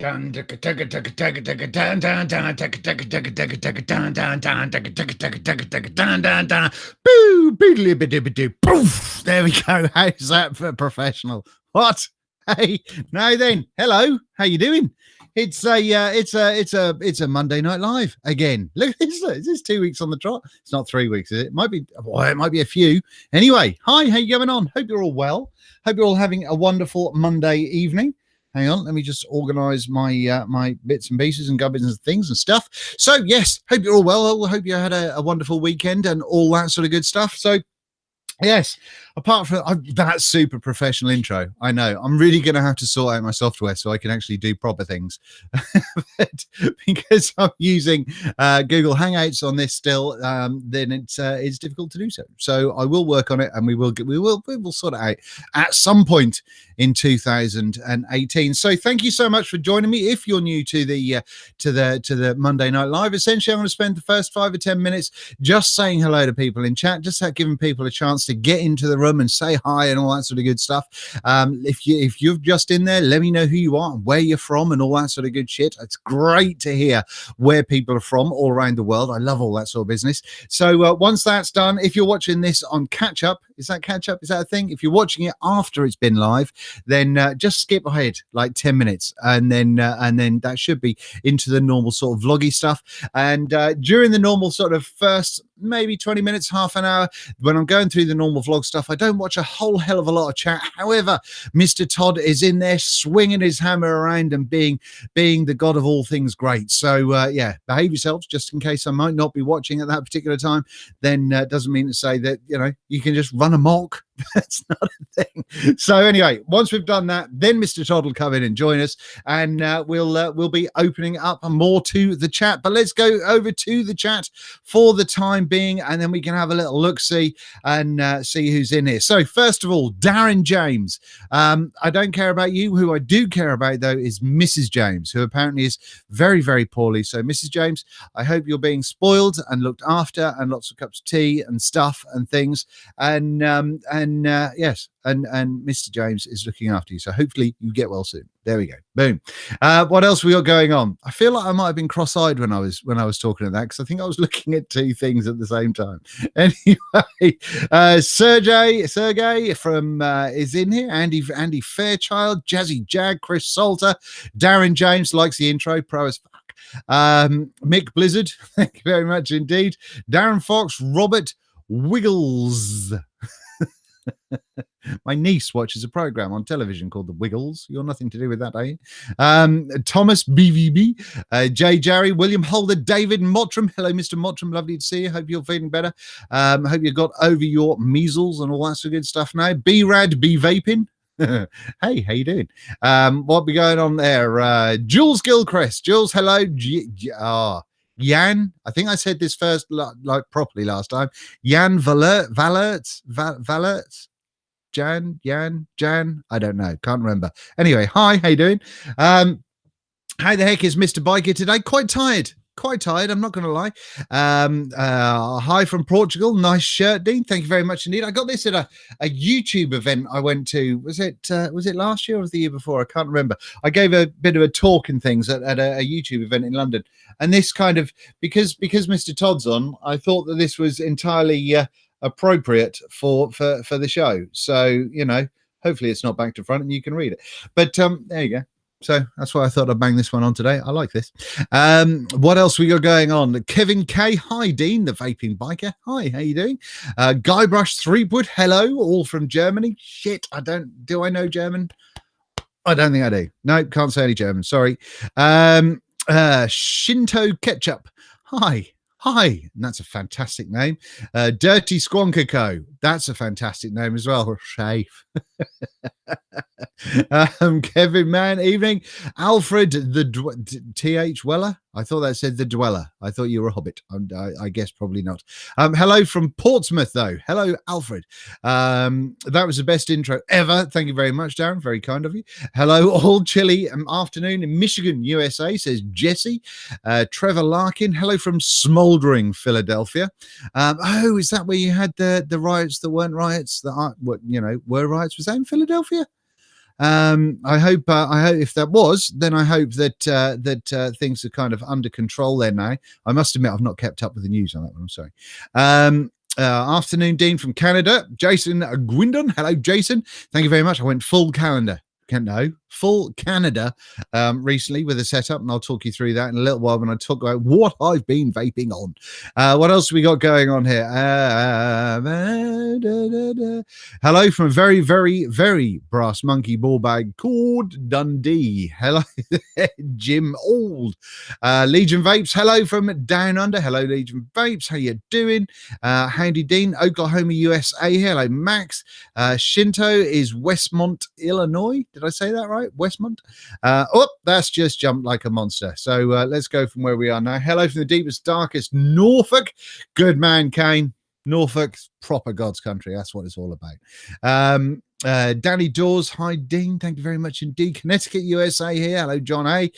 Boo, poof. There we go. How's that for professional? What? Hey, now then, hello. How you doing? It's a Monday Night Live again. Look, is this 2 weeks on the trot? It's not 3 weeks, is it? It might be. Well, it might be a few. Anyway, hi. How you going on? Hope you're all well. Hope you're all having a wonderful Monday evening. Hang on, let me just organise my my bits and pieces and gubbins and things and stuff. So yes, hope you're all well. I hope you had a wonderful weekend and all that sort of good stuff. So yes, apart from that super professional intro, I know I'm really going to have to sort out my software so I can actually do proper things. But because I'm using Google Hangouts on this still, then it's difficult to do so. So I will work on it, and we will sort it out at some point in 2018. So thank you so much for joining me. If you're new to the Monday Night Live, essentially I'm going to spend the first 5 or 10 minutes just saying hello to people in chat, just giving people a chance to get into the room and say hi and all that sort of good stuff. If you're just in there, let me know who you are and where you're from and all that sort of good shit. It's great to hear where people are from all around the world. I love all that sort of business. So once that's done, if you're watching this on catch up, is that a thing? If you're watching it after it's been live, then just skip ahead like 10 minutes and then that should be into the normal sort of vloggy stuff. And during the normal sort of first maybe 20 minutes, half an hour, when I'm going through the normal vlog stuff, I don't watch a whole hell of a lot of chat. However, Mr Todd is in there swinging his hammer around and being the god of all things great. So yeah, behave yourselves, just in case I might not be watching at that particular time. Then doesn't mean to say that you can just run amok. That's not a thing. So anyway, once we've done that, then Mr Todd will come in and join us, and we'll be opening up more to the chat. But let's go over to the chat for the time being, and then we can have a little look-see and see who's in here. So first of all, Darren James. I don't care about you. Who I do care about, though, is Mrs. James, who apparently is very, very poorly. So Mrs. James, I hope you're being spoiled and looked after, and lots of cups of tea and stuff and things. Yes, and Mr. James is looking after you. So hopefully you get well soon. There we go. Boom. What else we got going on? I feel like I might have been cross-eyed when I was talking to that, because I think I was looking at two things at the same time. Anyway, Sergey from is in here. Andy Fairchild, Jazzy Jag, Chris Salter, Darren James likes the intro, pro as fuck. Mick Blizzard, thank you very much indeed. Darren Fox, Robert Wiggles. My niece watches a program on television called The Wiggles. You're nothing to do with that, are you? Thomas BVB, Jay Jarry, William Holder, David Mottram. Hello, Mr. Mottram. Lovely to see you. Hope you're feeling better. Hope you got over your measles and all that sort of good stuff now. B-Rad, B-Vaping. Hey, how you doing? What be going on there? Jules Gilchrist. Jules, hello. Jan, I think I said this first like properly last time. Jan Valerts, Jan, I don't know, can't remember. Anyway, hi, how you doing? How the heck is Mr. Biker today? Quite tired, I'm not gonna lie. Hi from Portugal. Nice shirt, Dean, thank you very much indeed. I got this at a YouTube event I went to. Was it last year or was the year before? I can't remember. I gave a bit of a talk and things at a YouTube event in London, and this kind of, because Mr. Todd's on, I thought that this was entirely appropriate for the show. So hopefully it's not back to front and you can read it, but there you go. So that's why I thought I'd bang this one on today. I like this. What else we got going on? Kevin K. Hi, Dean, the vaping biker. Hi, how you doing? Guybrush Threepwood. Hello, all from Germany. Shit, do I know German? I don't think I do. No, can't say any German. Sorry. Shinto Ketchup. Hi. And that's a fantastic name. Dirty Squonker Co. That's a fantastic name as well. Safe. Kevin Mann, evening. Alfred the T.H. Weller. I thought that said the Dweller. I thought you were a hobbit. I guess probably not. Hello from Portsmouth, though. Hello, Alfred. That was the best intro ever. Thank you very much, Darren. Very kind of you. Hello, all chilly afternoon in Michigan, USA, says Jesse. Trevor Larkin. Hello from Smoldering, Philadelphia. Oh, is that where you had the riots that weren't riots? That were riots? Was that in Philadelphia? I hope if that was, then I hope that things are kind of under control there now. I must admit, I've not kept up with the news on that one. I'm sorry. Afternoon, Dean from Canada. Jason Gwindon. Hello, Jason. Thank you very much. I went full calendar. Full Canada recently with a setup, and I'll talk you through that in a little while when I talk about what I've been vaping on. What else we got going on here? Hello from a very, very, very brass monkey ball bag called Dundee. Hello, Jim Old. Legion Vapes. Hello from Down Under. Hello, Legion Vapes. How you doing? Handy Dean, Oklahoma, USA. Hello, Max. Shinto is Westmont, Illinois. Did I say that right? Westmont? That's just jumped like a monster. So let's go from where we are now. Hello from the deepest, darkest Norfolk. Good man, Kane. Norfolk's proper God's country. That's what it's all about. Danny Dawes, hi Dean, thank you very much indeed. Connecticut, USA here. Hello, John A.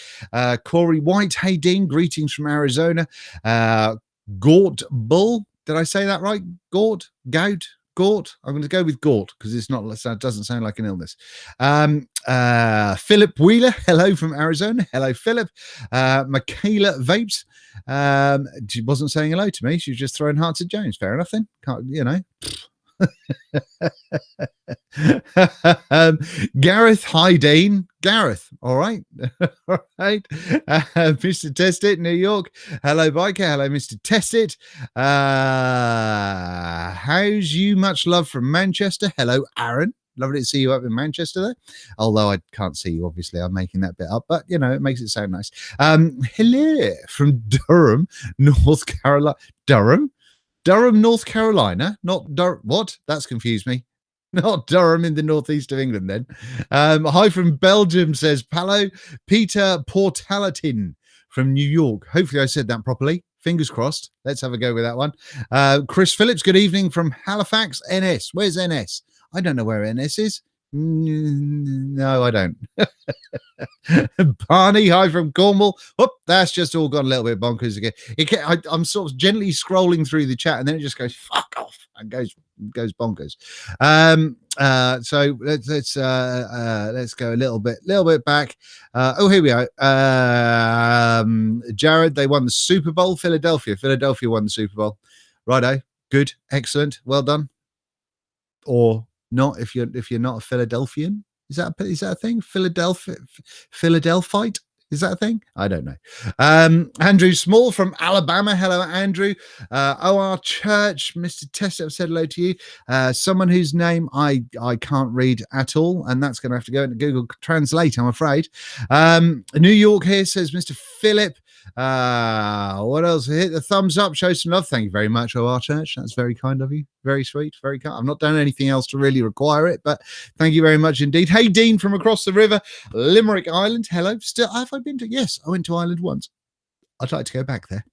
Corey White, hey Dean, greetings from Arizona. Gort Bull, did I say that right? Gort? Gort. I'm going to go with Gort because it's not. It doesn't sound like an illness. Philip Wheeler. Hello from Arizona. Hello, Philip. Michaela Vapes. She wasn't saying hello to me. She was just throwing hearts at James. Fair enough then. Gareth, hi Dean. Gareth, all right. All right. Mr. Test It, New York. Hello, Biker. Hello, Mr. Test It. How's you? Much love from Manchester. Hello, Aaron. Lovely to see you up in Manchester there. Although I can't see you, obviously. I'm making that bit up, but you know, it makes it sound nice. Hello from Durham, North Carolina. Durham, North Carolina, not Durham. What? That's confused me. Not Durham in the northeast of England, then. Hi from Belgium, says Palo. Peter Portalatin from New York. Hopefully I said that properly. Fingers crossed. Let's have a go with that one. Chris Phillips, good evening from Halifax, NS. Where's NS? I don't know where NS is. No, I don't. Barney, hi from Cornwall. That's just all gone a little bit bonkers again. I'm sort of gently scrolling through the chat, and then it just goes fuck off and goes bonkers. So let's go a little bit back. Here we go. Jared, they won the Super Bowl. Philadelphia won the Super Bowl. Righto, good, excellent, well done. Or not if you're not a Philadelphian. Is that a thing? Philadelphite? Is that a thing? I don't know. Andrew Small from Alabama. Hello, Andrew. OR Church, Mr. Tester, I've said hello to you. Someone whose name I can't read at all, and that's going to have to go into Google Translate, I'm afraid. New York here, says Mr. Philip. What else? Hit the thumbs up, show some love. Thank you very much, OR Church. That's very kind of you. Very sweet, very kind. I've not done anything else to really require it, but thank you very much indeed. Hey, Dean from across the river, Limerick Island. Hello. Still, have I been to? Yes, I went to Ireland once. I'd like to go back there.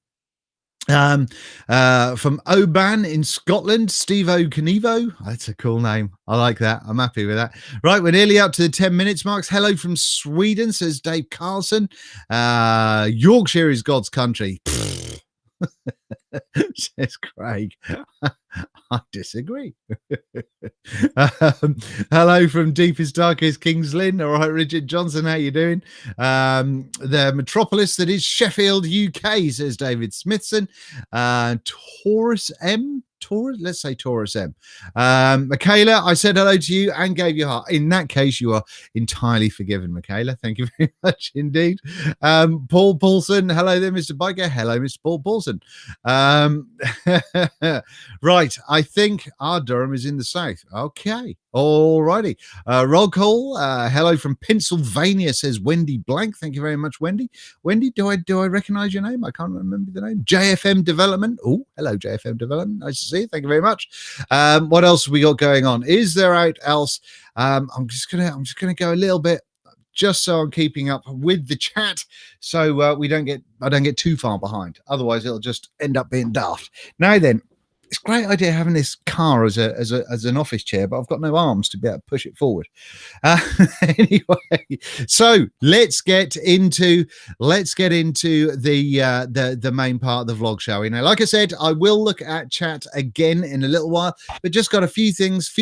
From Oban in Scotland, Steve O'Canevo. That's a cool name. I like that. I'm happy with that. Right, we're nearly up to the 10 minutes marks. Hello from Sweden, says Dave Carlson. Yorkshire is God's country. Says Craig. I disagree. Hello from deepest, darkest Kings Lynn. All right, Richard Johnson, how you doing? The metropolis that is Sheffield, UK, says David Smithson. Taurus M. Let's say Taurus M. Michaela, I said hello to you and gave you a heart. In that case, you are entirely forgiven, Michaela. Thank you very much indeed. Paul Paulson, hello there, Mr. Biker. Hello, Mr. Paul Paulson. Right, I think our Durham is in the south. Okay. All righty. Roll call. Hello from Pennsylvania, says Wendy Blank. Thank you very much, Wendy. Wendy, do I recognize your name? I can't remember the name. JFM Development. Oh, hello, JFM Development. Nice to see you. Thank you very much. What else have we got going on? Is there out else? I'm just gonna go a little bit, just so I'm keeping up with the chat, so I don't get too far behind. Otherwise, it'll just end up being daft. Now then, it's a great idea having this car as an office chair, but I've got no arms to be able to push it forward. Uh, anyway, so let's get into the main part of the vlog, shall we? Now, like I said, I will look at chat again in a little while, but just got a few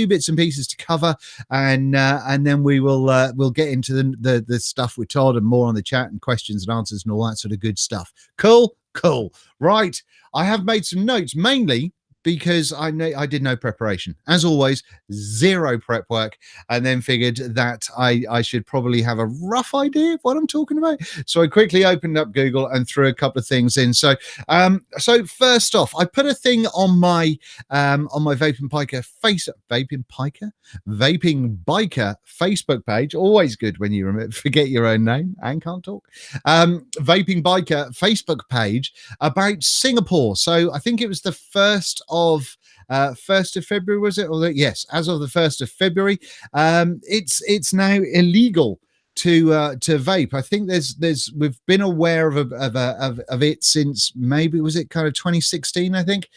bits and pieces to cover, and then we'll get into the stuff with Todd and more on the chat and questions and answers and all that sort of good stuff. Cool. Right, I have made some notes, mainly because I did no preparation. As always, zero prep work, and then figured that I should probably have a rough idea of what I'm talking about. So I quickly opened up Google and threw a couple of things in. So first off, I put a thing on my Vaping Biker Facebook page. Always good when you forget your own name and can't talk. Vaping Biker Facebook page about Singapore. So I think it was the 1st of February, was it? Yes, as of the 1st of February, it's now illegal to vape. I think we've been aware of it since, maybe was it kind of 2016, I think.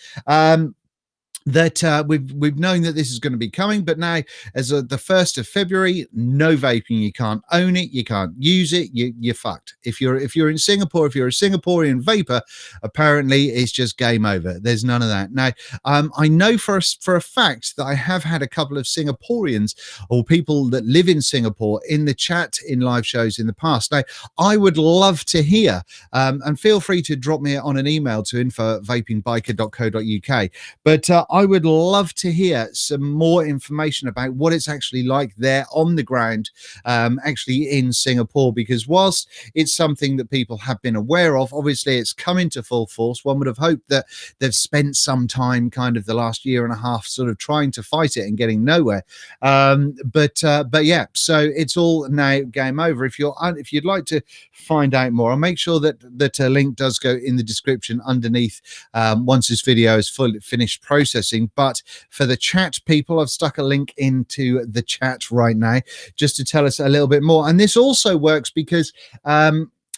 That we've known that this is going to be coming, but now as of the 1st of February, no vaping. You can't own it, you can't use it, you're fucked. If you're in Singapore, if you're a Singaporean vapor, apparently it's just game over. There's none of that. Now, I know for a fact that I have had a couple of Singaporeans or people that live in Singapore in the chat in live shows in the past. Now, I would love to hear, and feel free to drop me on an email to info@vapingbiker.co.uk, but I would love to hear some more information about what it's actually like there on the ground, actually in Singapore, because whilst it's something that people have been aware of, obviously it's come into full force. One would have hoped that they've spent some time kind of the last year and a half sort of trying to fight it and getting nowhere. But yeah, so it's all now game over. If you'd like to find out more, I'll make sure that a link does go in the description underneath once this video is fully finished processing. But for the chat people, I've stuck a link into the chat right now just to tell us a little bit more. And this also works because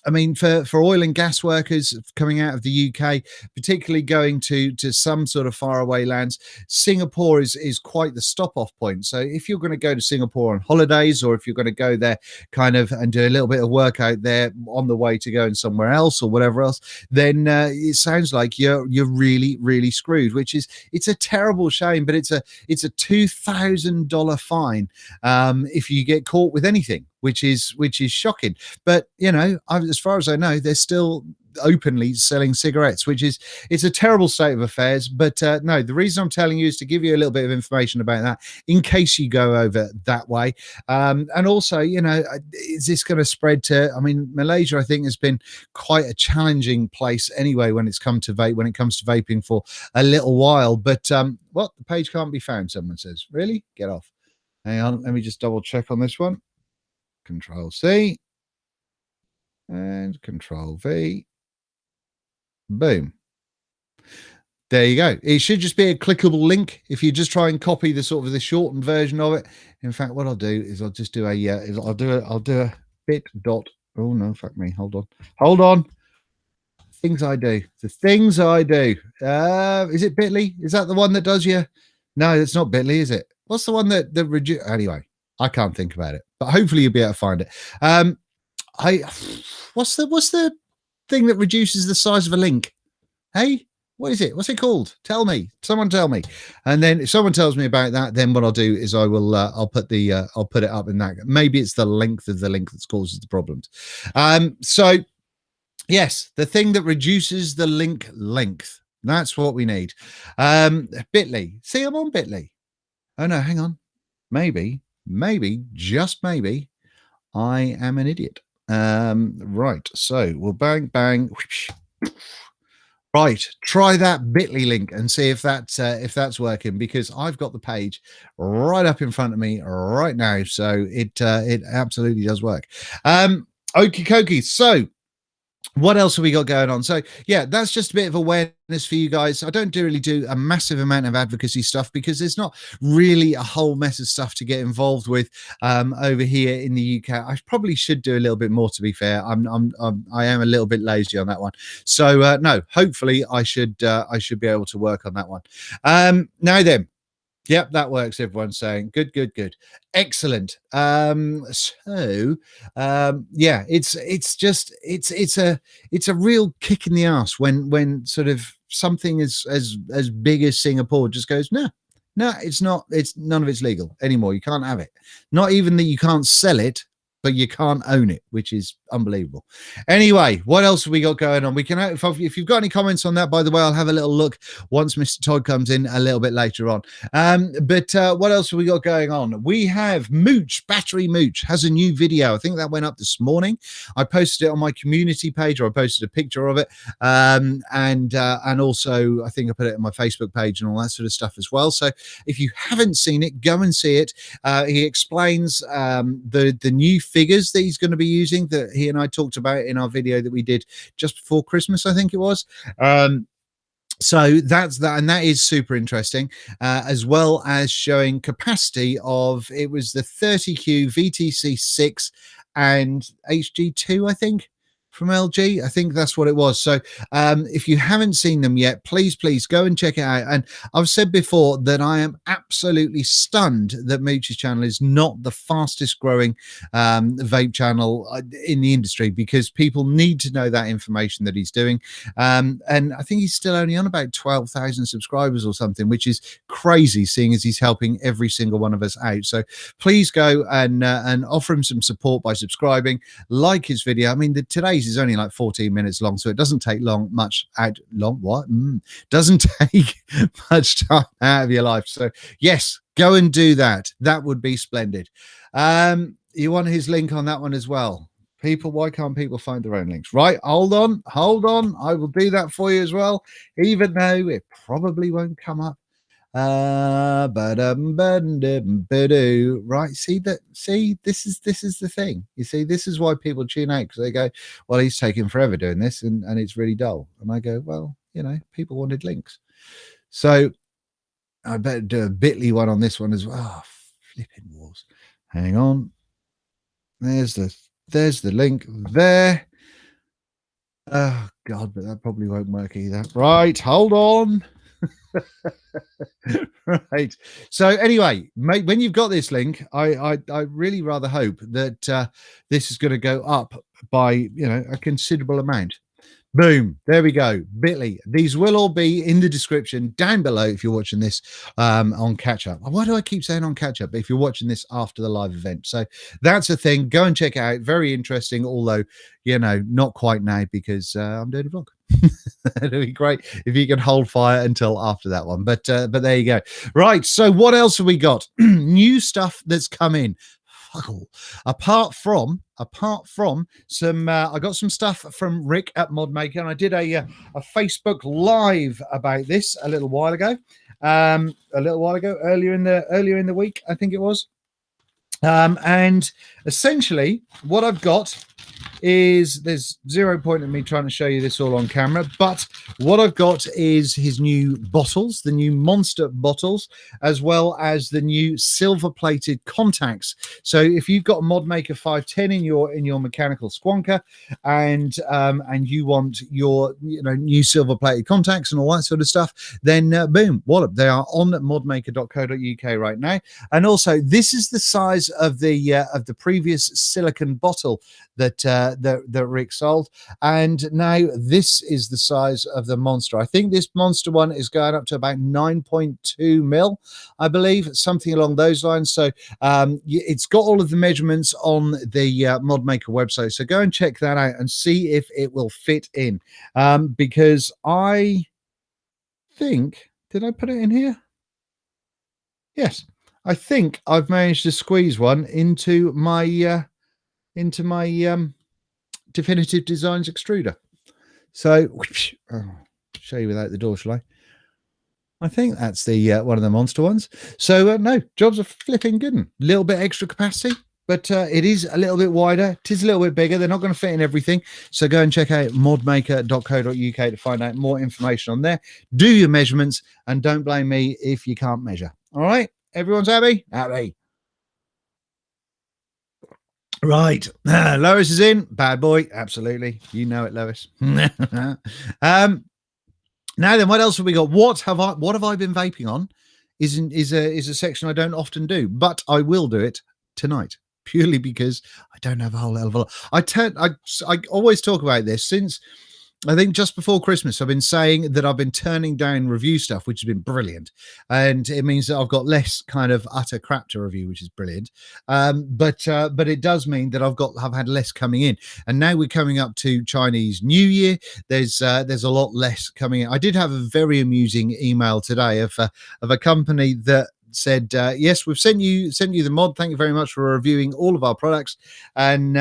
I mean, for oil and gas workers coming out of the UK, particularly going to some sort of faraway lands, Singapore is quite the stop-off point. So if you're going to go to Singapore on holidays, or if you're going to go there kind of and do a little bit of work out there on the way to going somewhere else or whatever else, then it sounds like you're really, really screwed, it's a terrible shame, but it's a $2,000 fine if you get caught with anything, which is shocking. But as far as I know, they're still openly selling cigarettes, it's a terrible state of affairs. But no, the reason I'm telling you is to give you a little bit of information about that in case you go over that way. And also, is this going to spread to, I mean, Malaysia, I think, has been quite a challenging place anyway when it comes to vaping for a little while. But what, the page can't be found, someone says. Really? Get off. Hang on, let me just double check on this one. Control C and Control V. Boom. There you go. It should just be a clickable link if you just try and copy the sort of the shortened version of it. In fact, what I'll do is I'll just do I'll do a bit dot. Oh no, fuck me. Hold on. Things I do. The things I do. Is it Bitly? Is that the one that does you? No, it's not Bitly, is it? What's the one that reduce? Anyway, I can't think about it, but hopefully you'll be able to find it. What's the thing that reduces the size of a link? Hey, what is it? What's it called? Tell me. Someone tell me. And then if someone tells me about that, then what I'll do is I'll put it up in that. Maybe it's the length of the link that causes the problems. So yes, the thing that reduces the link length. That's what we need. Bitly. See, I'm on Bitly. Oh no, hang on. Maybe, just maybe, I am an idiot. Right. So we'll bang. Whoosh. Right, try that Bitly link and see if that's working, because I've got the page right up in front of me right now, so it absolutely does work. Okie dokie. So what else have we got going on? So yeah, that's just a bit of awareness for you guys. I don't really do a massive amount of advocacy stuff because there's not really a whole mess of stuff to get involved with over here in the UK. I probably should do a little bit more, to be fair. I am a little bit lazy on that one. So no, hopefully I should be able to work on that one. Now then. Yep, that works. Everyone's saying good, good, good, excellent. Yeah, it's a real kick in the ass when sort of something as big as Singapore just goes, no, it's not. It's none of it's legal anymore. You can't have it. Not even that you can't sell it, but you can't own it, which is unbelievable. Anyway, what else have we got going on? We can, if you've got any comments on that, by the way, I'll have a little look once Mr. Todd comes in a little bit later on. But what else have we got going on? We have Mooch, Battery Mooch has a new video. I think that went up this morning. I posted it on my community page, or I posted a picture of it. And also I think I put it on my Facebook page and all that sort of stuff as well. So if you haven't seen it, go and see it. He explains the new figures that he's going to be using, that he and I talked about in our video that we did just before Christmas, I think it was. So that's that, and that is super interesting, as well as showing capacity of, it was the 30Q VTC6 and HG2, I think, from LG. I think that's what it was. So if you haven't seen them yet, please go and check it out. And I've said before that I am absolutely stunned that Mooch's channel is not the fastest growing vape channel in the industry, because people need to know that information that he's doing. And I think he's still only on about 12,000 subscribers or something, which is crazy, seeing as he's helping every single one of us out. So please go and offer him some support by subscribing, like his video. I mean, today's is only like 14 minutes long, so it doesn't take doesn't take much time out of your life. So yes, go and do that. That would be splendid. You want his link on that one as well? People, why can't people find their own links? Right, hold on, I will do that for you as well, even though it probably won't come up. Right, see this is the thing. You see, this is why people tune out, because they go, well, he's taking forever doing this and it's really dull. And I go, well, you know, people wanted links, so I better do a bitly one on this one as well. Oh, flipping walls. Hang on, there's the link there. Oh god, but that probably won't work either. Right, hold on. Right, so anyway, mate, when you've got this link, I really rather hope that this is going to go up by, you know, a considerable amount. Boom, there we go. Bitly, these will all be in the description down below if you're watching this on catch up. Why do I keep saying on catch up if you're watching this after the live event? So that's a thing. Go and check it out. Very interesting, although, you know, not quite now, because I'm doing a vlog. It'd be great if you can hold fire until after that one, but there you go. Right, so what else have we got? New stuff that's come in. Apart from some I got some stuff from Rick at Modmaker, and I did a Facebook live about this a little while ago, earlier in the week, I think it was. And essentially what I've got is, there's zero point in me trying to show you this all on camera, but what I've got is his new bottles, the new monster bottles, as well as the new silver plated contacts. So if you've got a Modmaker 510 in your mechanical squonker, and you want your, you know, new silver plated contacts and all that sort of stuff, then boom, wallop, they are on modmaker.co.uk right now. And also, this is the size of the previous silicon bottle that Rick sold, and now this is the size of the monster. I think this monster one is going up to about 9.2 mil, I believe, something along those lines. So it's got all of the measurements on the Modmaker website, so go and check that out and see if it will fit in, because I think, did I put it in here? Yes, I think I've managed to squeeze one into my Definitive Designs extruder. So show you without the door, shall I think that's the one of the monster ones. So no, jobs are flipping good. A little bit extra capacity, but it is a little bit wider. It is a little bit bigger. They're not going to fit in everything. So go and check out modmaker.co.uk to find out more information on there. Do your measurements and don't blame me if you can't measure. All right. Everyone's happy? Happy. Right. Lois is in. Bad boy. Absolutely. You know it, Lois. Now then, what else have we got? What have I been vaping on? Is a section I don't often do, but I will do it tonight purely because I don't have a whole hell of a lot. I always talk about this since I think just before Christmas. I've been saying that I've been turning down review stuff, which has been brilliant, and it means that I've got less kind of utter crap to review, which is brilliant. But it does mean that I've had less coming in, and now we're coming up to Chinese New Year. There's a lot less coming in. I did have a very amusing email today of a company that said, yes, we've sent you the mod. Thank you very much for reviewing all of our products, and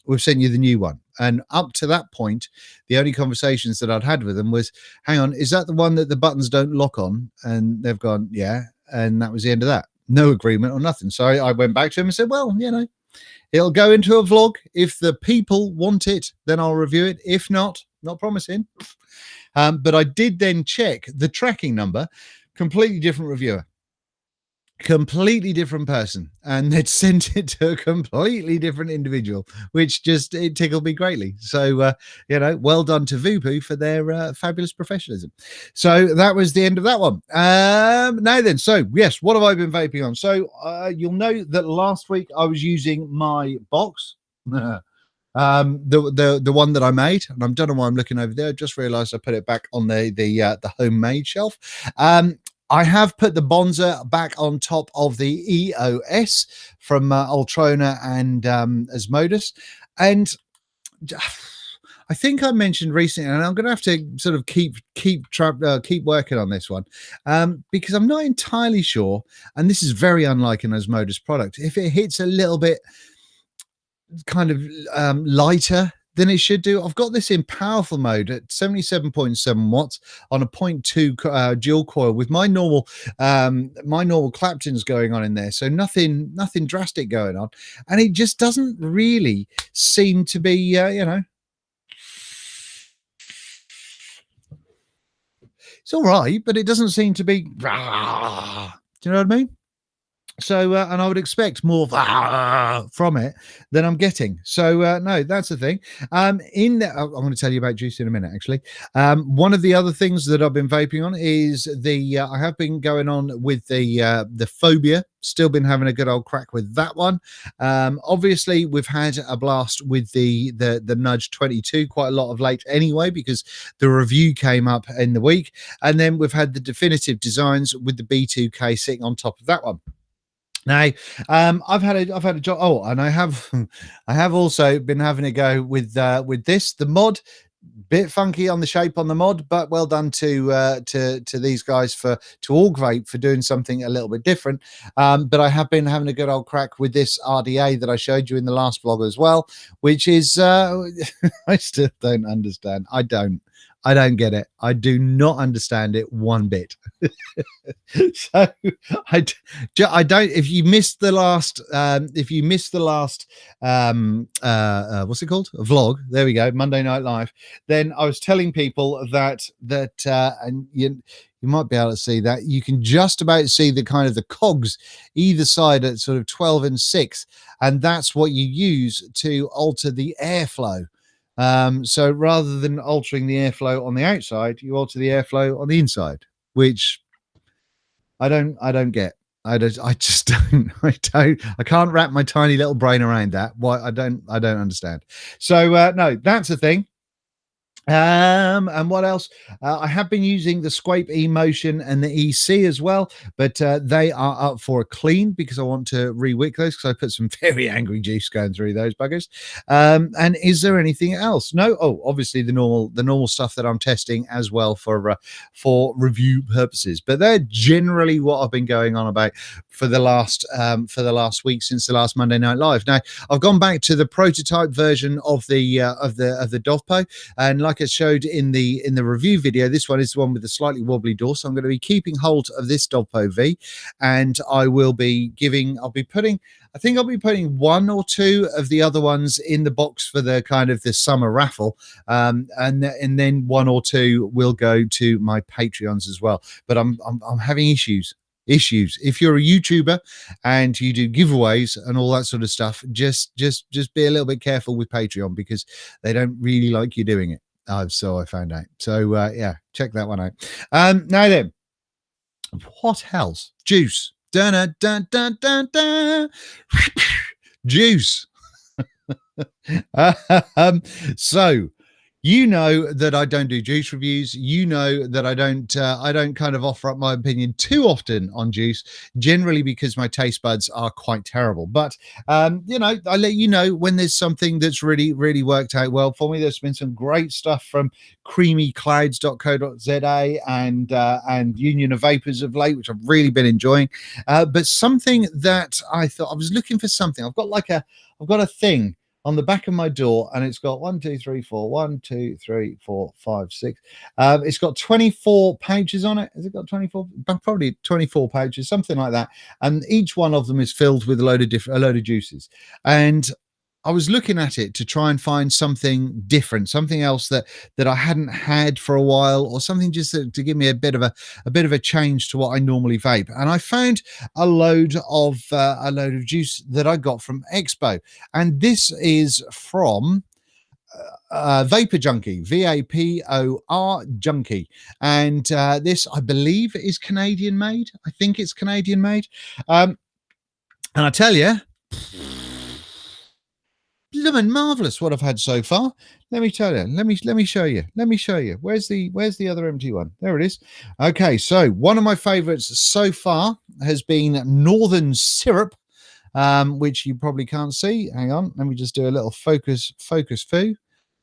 we've sent you the new one. And up to that point, the only conversations that I'd had with them was, hang on, is that the one that the buttons don't lock on? And they've gone, yeah. And that was the end of that. No agreement or nothing. So I went back to him and said, well, it'll go into a vlog. If the people want it, then I'll review it. If not, not promising. But I did then check the tracking number. Completely different reviewer. Completely different person, and they'd sent it to a completely different individual, which it tickled me greatly. So well done to Vupu for their fabulous professionalism. So that was the end of that one. Now then, so yes, what have I been vaping on? So you'll know that last week I was using my box. The one that I made, and I don't know why I'm looking over there. I just realized I put it back on the homemade shelf. I have put the Bonza back on top of the EOS from Ultrona and Asmodus, and I think I mentioned recently, and I'm going to have to sort of keep working on this one because I'm not entirely sure, and this is very unlike an Asmodus product. If it hits a little bit kind of lighter than it should do. I've got this in powerful mode at 77.7 watts on a 0.2 dual coil with my normal Claptons going on in there, so nothing drastic going on, and it just doesn't really seem to be it's all right, but it doesn't seem to be do you know what I mean? So, and I would expect more from it than I'm getting. So, no, that's the thing. I'm going to tell you about juice in a minute, actually. One of the other things that I've been vaping on is I have been going on with the Phobia. Still been having a good old crack with that one. Obviously, we've had a blast with the Nudge 22 quite a lot of late anyway, because the review came up in the week. And then we've had the definitive designs with the B2K sitting on top of that one. Now, I've had a job. Oh, and I have also been having a go with the mod. Bit funky on the shape on the mod, but well done to these guys to Org Vape for doing something a little bit different. But I have been having a good old crack with this RDA that I showed you in the last vlog as well, which is I still don't understand. I don't get it. I do not understand it one bit. So I don't. If you missed the last, what's it called? A vlog. There we go. Monday Night Live. Then I was telling people that and you might be able to see that you can just about see the kind of the cogs either side at sort of 12 and 6, and that's what you use to alter the airflow. So rather than altering the airflow on the outside, you alter the airflow on the inside, which I don't get. I can't wrap my tiny little brain around that. Why I don't understand. So no, that's the thing. And what else? I have been using the Squape E-Motion and the EC as well, but they are up for a clean because I want to re-wick those because I put some very angry juice going through those buggers. And is there anything else? No. Oh, obviously the normal stuff that I'm testing as well for review purposes. But they're generally what I've been going on about for the last week since the last Monday Night Live. Now I've gone back to the prototype version of the Dovpo, and like like I showed in the review video, this one is the one with the slightly wobbly door. So I'm going to be keeping hold of this Dogpo V, and I will be giving. I think I'll be putting one or two of the other ones in the box for the kind of the summer raffle, and then one or two will go to my Patreons as well. But I'm having issues. If you're a YouTuber and you do giveaways and all that sort of stuff, just be a little bit careful with Patreon, because they don't really like you doing it. So I found out. So yeah, check that one out. Now then, what else? Juice. Dun, dun, dun, dun, dun. Juice. So you know that I don't do juice reviews. You know that I don't kind of offer up my opinion too often on juice, generally because my taste buds are quite terrible. But you know, I let you know when there's something that's really worked out well for me. There's been some great stuff from creamyclouds.co.za and Union of Vapors of late, which I've really been enjoying. But something that I thought, I was looking for something. I've got a thing on the back of my door, and it's got 1, 2, 3, 4, 1, 2, 3, 4, 5, 6. It's got 24 pages on it. Has it got 24? Probably 24 pages, something like that. And each one of them is filled with a load of juices. And I was looking at it to try and find something different, something else that I hadn't had for a while, or something just to give me a bit of a change to what I normally vape. And I found a load of juice that I got from Expo, and this is from Vapor Junkie, VAPOR Junkie, and this, I believe, is Canadian made. I think it's Canadian made, and I tell you, blooming marvelous what I've had so far. Let me tell you. Let me show you. Let me show you. Where's the other empty one? There it is. Okay, so one of my favorites so far has been Northern Syrup, which you probably can't see. Hang on, let me just do a little focus foo.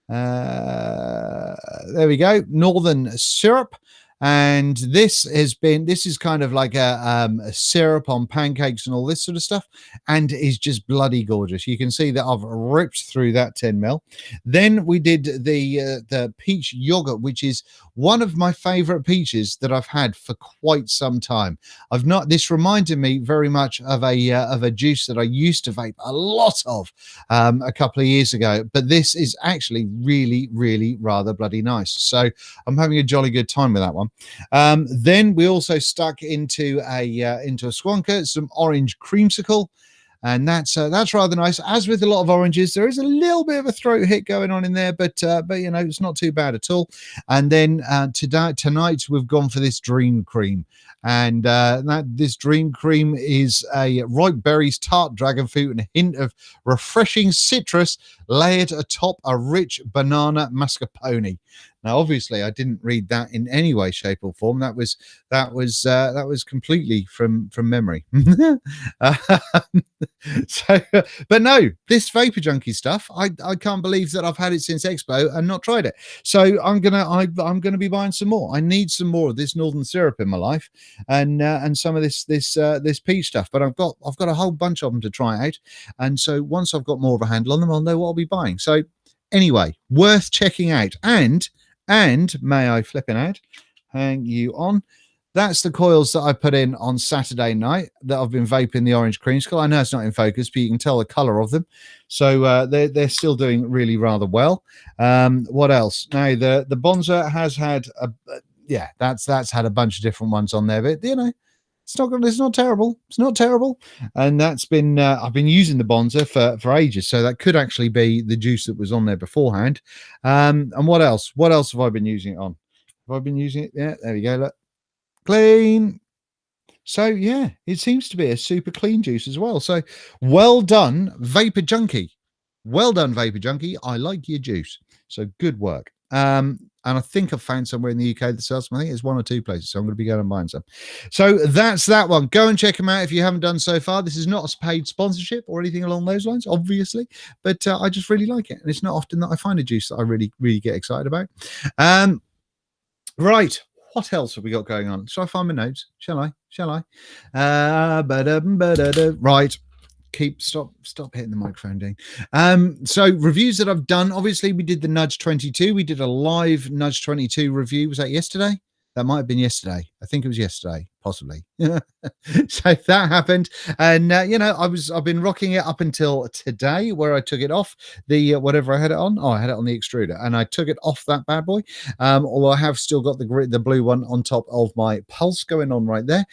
There we go. Northern Syrup. And this is kind of like a syrup on pancakes and all this sort of stuff, and is just bloody gorgeous. You can see that I've ripped through that 10ml. Then we did the peach yogurt, which is one of my favorite peaches that I've had for quite some time. This reminded me very much of a juice that I used to vape a lot of a couple of years ago, but this is actually really rather bloody nice. So I'm having a jolly good time with that one. Then we also stuck into a squonker some orange creamsicle, and that's rather nice. As with a lot of oranges, there is a little bit of a throat hit going on in there, but you know, it's not too bad at all. And then tonight we've gone for this dream cream, and this dream cream is a ripe berries, tart dragon fruit, and a hint of refreshing citrus layered atop a rich banana mascarpone. Now, obviously, I didn't read that in any way, shape, or form. That was completely from memory. So, but no, this Vapor Junkie stuff, I can't believe that I've had it since Expo and not tried it. So I'm gonna be buying some more. I need some more of this Northern Syrup in my life, and some of this peach stuff. But I've got a whole bunch of them to try out, and so once I've got more of a handle on them, I'll know what I'll be buying. So anyway, worth checking out. And may I flipping out? Hang you on. That's the coils that I put in on Saturday night that I've been vaping the orange creamsicle. I know it's not in focus, but you can tell the color of them. So they're still doing really rather well. What else? Now the Bonza has had that's had a bunch of different ones on there, but you know, it's not terrible. It's not terrible. And that's been I've been using the Bonza for ages, so that could actually be the juice that was on there beforehand. And what else? What else have I been using it on? Have I been using it? Yeah, there we go. Look. Clean. So yeah, it seems to be a super clean juice as well. So well done, Vapor Junkie. Well done, Vapor Junkie. I like your juice. So good work. And I think I've found somewhere in the UK that sells them. I think it's one or two places, so I'm going to be going and buying some. So that's that one. Go and check them out if you haven't done so far. This is not a paid sponsorship or anything along those lines, obviously, but I just really like it, and it's not often that I find a juice that I really get excited about. Right. What else have we got going on? Shall I find my notes? Shall I? Right. Stop hitting the microphone, Dean. So reviews that I've done. Obviously, we did the Nudge 22. We did a live Nudge 22 review. Was that yesterday? That might have been yesterday. I think it was yesterday, possibly. So that happened, and I've been rocking it up until today, where I took it off the whatever I had it on. Oh, I had it on the extruder, and I took it off that bad boy. Although I have still got the blue one on top of my Pulse going on right there.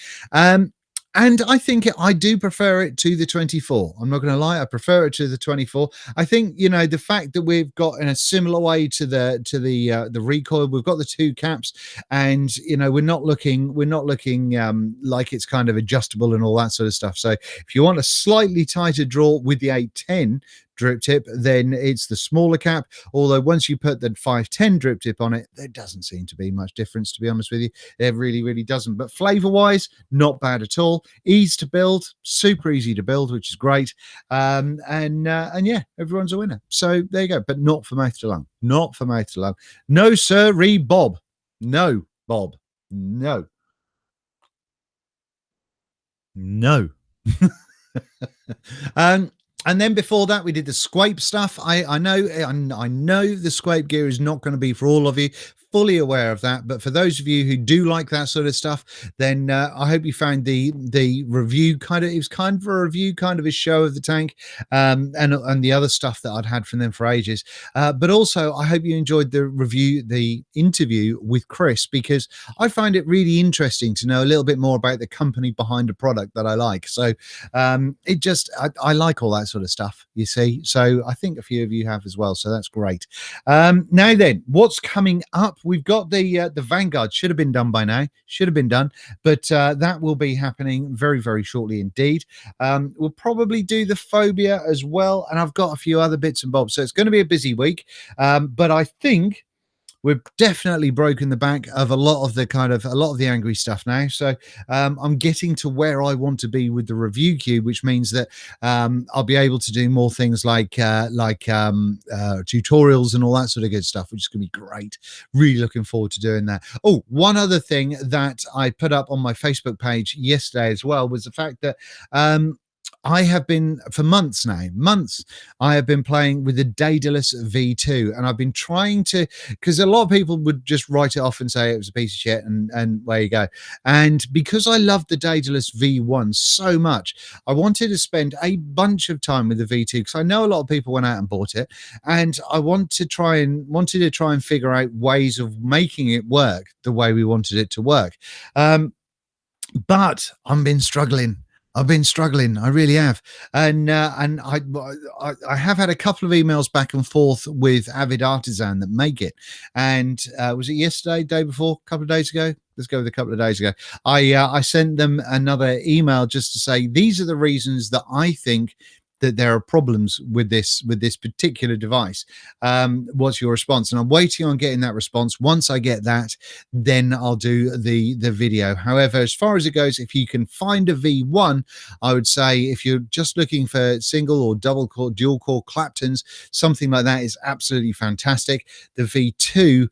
And I think I do prefer it to the 24. I'm not going to lie, I prefer it to the 24. I think the fact that we've got in a similar way to the recoil, we've got the two caps, and we're not looking like it's kind of adjustable and all that sort of stuff. So if you want a slightly tighter draw with the 810 drip tip, then it's the smaller cap. Although once you put the 510 drip tip on it, there doesn't seem to be much difference, to be honest with you. It really doesn't. But flavor wise, not bad at all. Ease to build, super easy to build, which is great. And yeah, everyone's a winner. So there you go. But not for mouth to lung. Not for mouth to lung. No, sir, Bob. No, Bob. No. And then before that, we did the Squape stuff. I know the Squape gear is not going to be for all of you. Fully aware of that, but for those of you who do like that sort of stuff, then I hope you found the review it was kind of a review, kind of a show of the tank, and the other stuff that I'd had from them for ages. But also, I hope you enjoyed the interview with Chris, because I find it really interesting to know a little bit more about the company behind a product that I like. So I like all that sort of stuff, you see. So I think a few of you have as well. So that's great. Now then, what's coming up? We've got the Vanguard. Should have been done by now. Should have been done, but that will be happening very shortly indeed. We'll probably do the Phobia as well, and I've got a few other bits and bobs. So it's going to be a busy week, but I think we've definitely broken the back of a lot of the angry stuff now. So I'm getting to where I want to be with the review queue, which means that I'll be able to do more things like tutorials and all that sort of good stuff, which is going to be great. Really looking forward to doing that. Oh, one other thing that I put up on my Facebook page yesterday as well was the fact that I have been, for months now, I have been playing with the Daedalus V2, and I've been trying to, because a lot of people would just write it off and say it was a piece of shit, and there you go. And because I love the Daedalus V1 so much, I wanted to spend a bunch of time with the V2, because I know a lot of people went out and bought it, and I wanted to try and figure out ways of making it work the way we wanted it to work. But I've been struggling. I really have, and I have had a couple of emails back and forth with Avid Artisan that make it, and was it yesterday, day before, a couple of days ago? Let's go with a couple of days ago. I sent them another email just to say these are the reasons that I think that there are problems with this particular device. What's your response? And I'm waiting on getting that response. Once I get that, then I'll do the video. However, as far as it goes, if you can find a V1, I would say if you're just looking for single or double core, dual core Claptons, something like that is absolutely fantastic. The V2,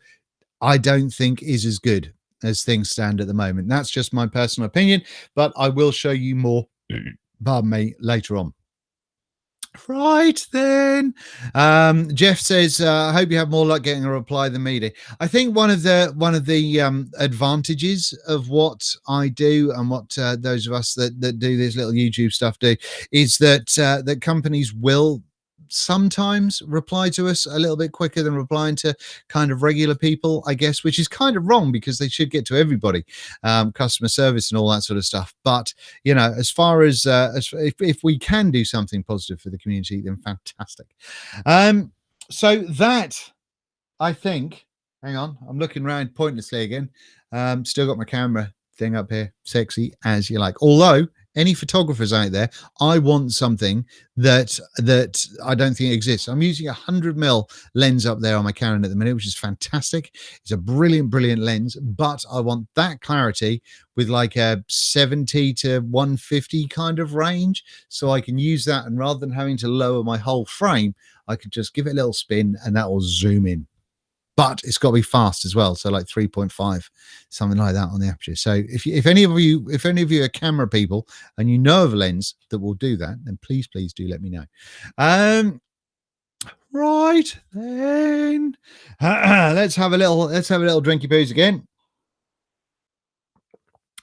I don't think is as good as things stand at the moment. That's just my personal opinion, but I will show you more, pardon me, later on. Right then, Jeff says, I hope you have more luck getting a reply than me do. I think one of the advantages of what I do and what those of us that do this little YouTube stuff do is that that companies will sometimes reply to us a little bit quicker than replying to kind of regular people, I guess, which is kind of wrong because they should get to everybody, customer service and all that sort of stuff. But as far as if we can do something positive for the community, then fantastic. So that, I think, hang on, I'm looking around pointlessly again. Still got my camera thing up here, sexy as you like. Although any photographers out there, I want something that I don't think exists. I'm using 100mm lens up there on my Canon at the minute, which is fantastic. It's a brilliant lens, but I want that clarity with like a 70 to 150 kind of range, so I can use that, and rather than having to lower my whole frame, I could just give it a little spin and that will zoom in. but it's got to be fast as well. So like 3.5, something like that on the aperture. So if any of you are camera people and you know of a lens that will do that, then please do let me know. Right then, let's have a little drinky poos again.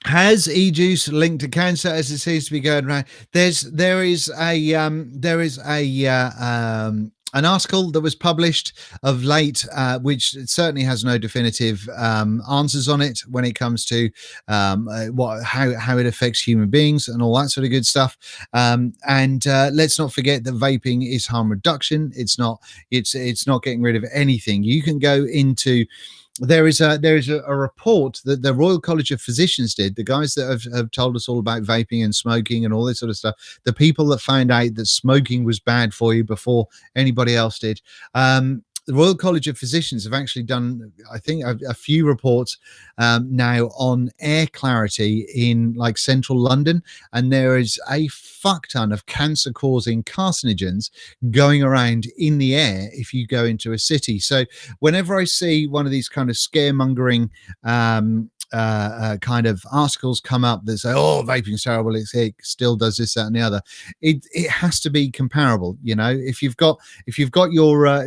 Has e-juice linked to cancer, as it seems to be going around? There is an article that was published of late, which certainly has no definitive answers on it when it comes to how it affects human beings and all that sort of good stuff. And let's not forget that vaping is harm reduction. It's not getting rid of anything. You can go into there is a report that the Royal College of Physicians did, the guys that have told us all about vaping and smoking and all this sort of stuff, the people that found out that smoking was bad for you before anybody else did. The Royal College of Physicians have actually done, I think, a few reports now on air clarity in like central London, and there is a fuck ton of cancer-causing carcinogens going around in the air if you go into a city. So whenever I see one of these kind of scaremongering kind of articles come up that say, "Oh, vaping's terrible, it still does this, that, and the other," it has to be comparable. You know, if you've got your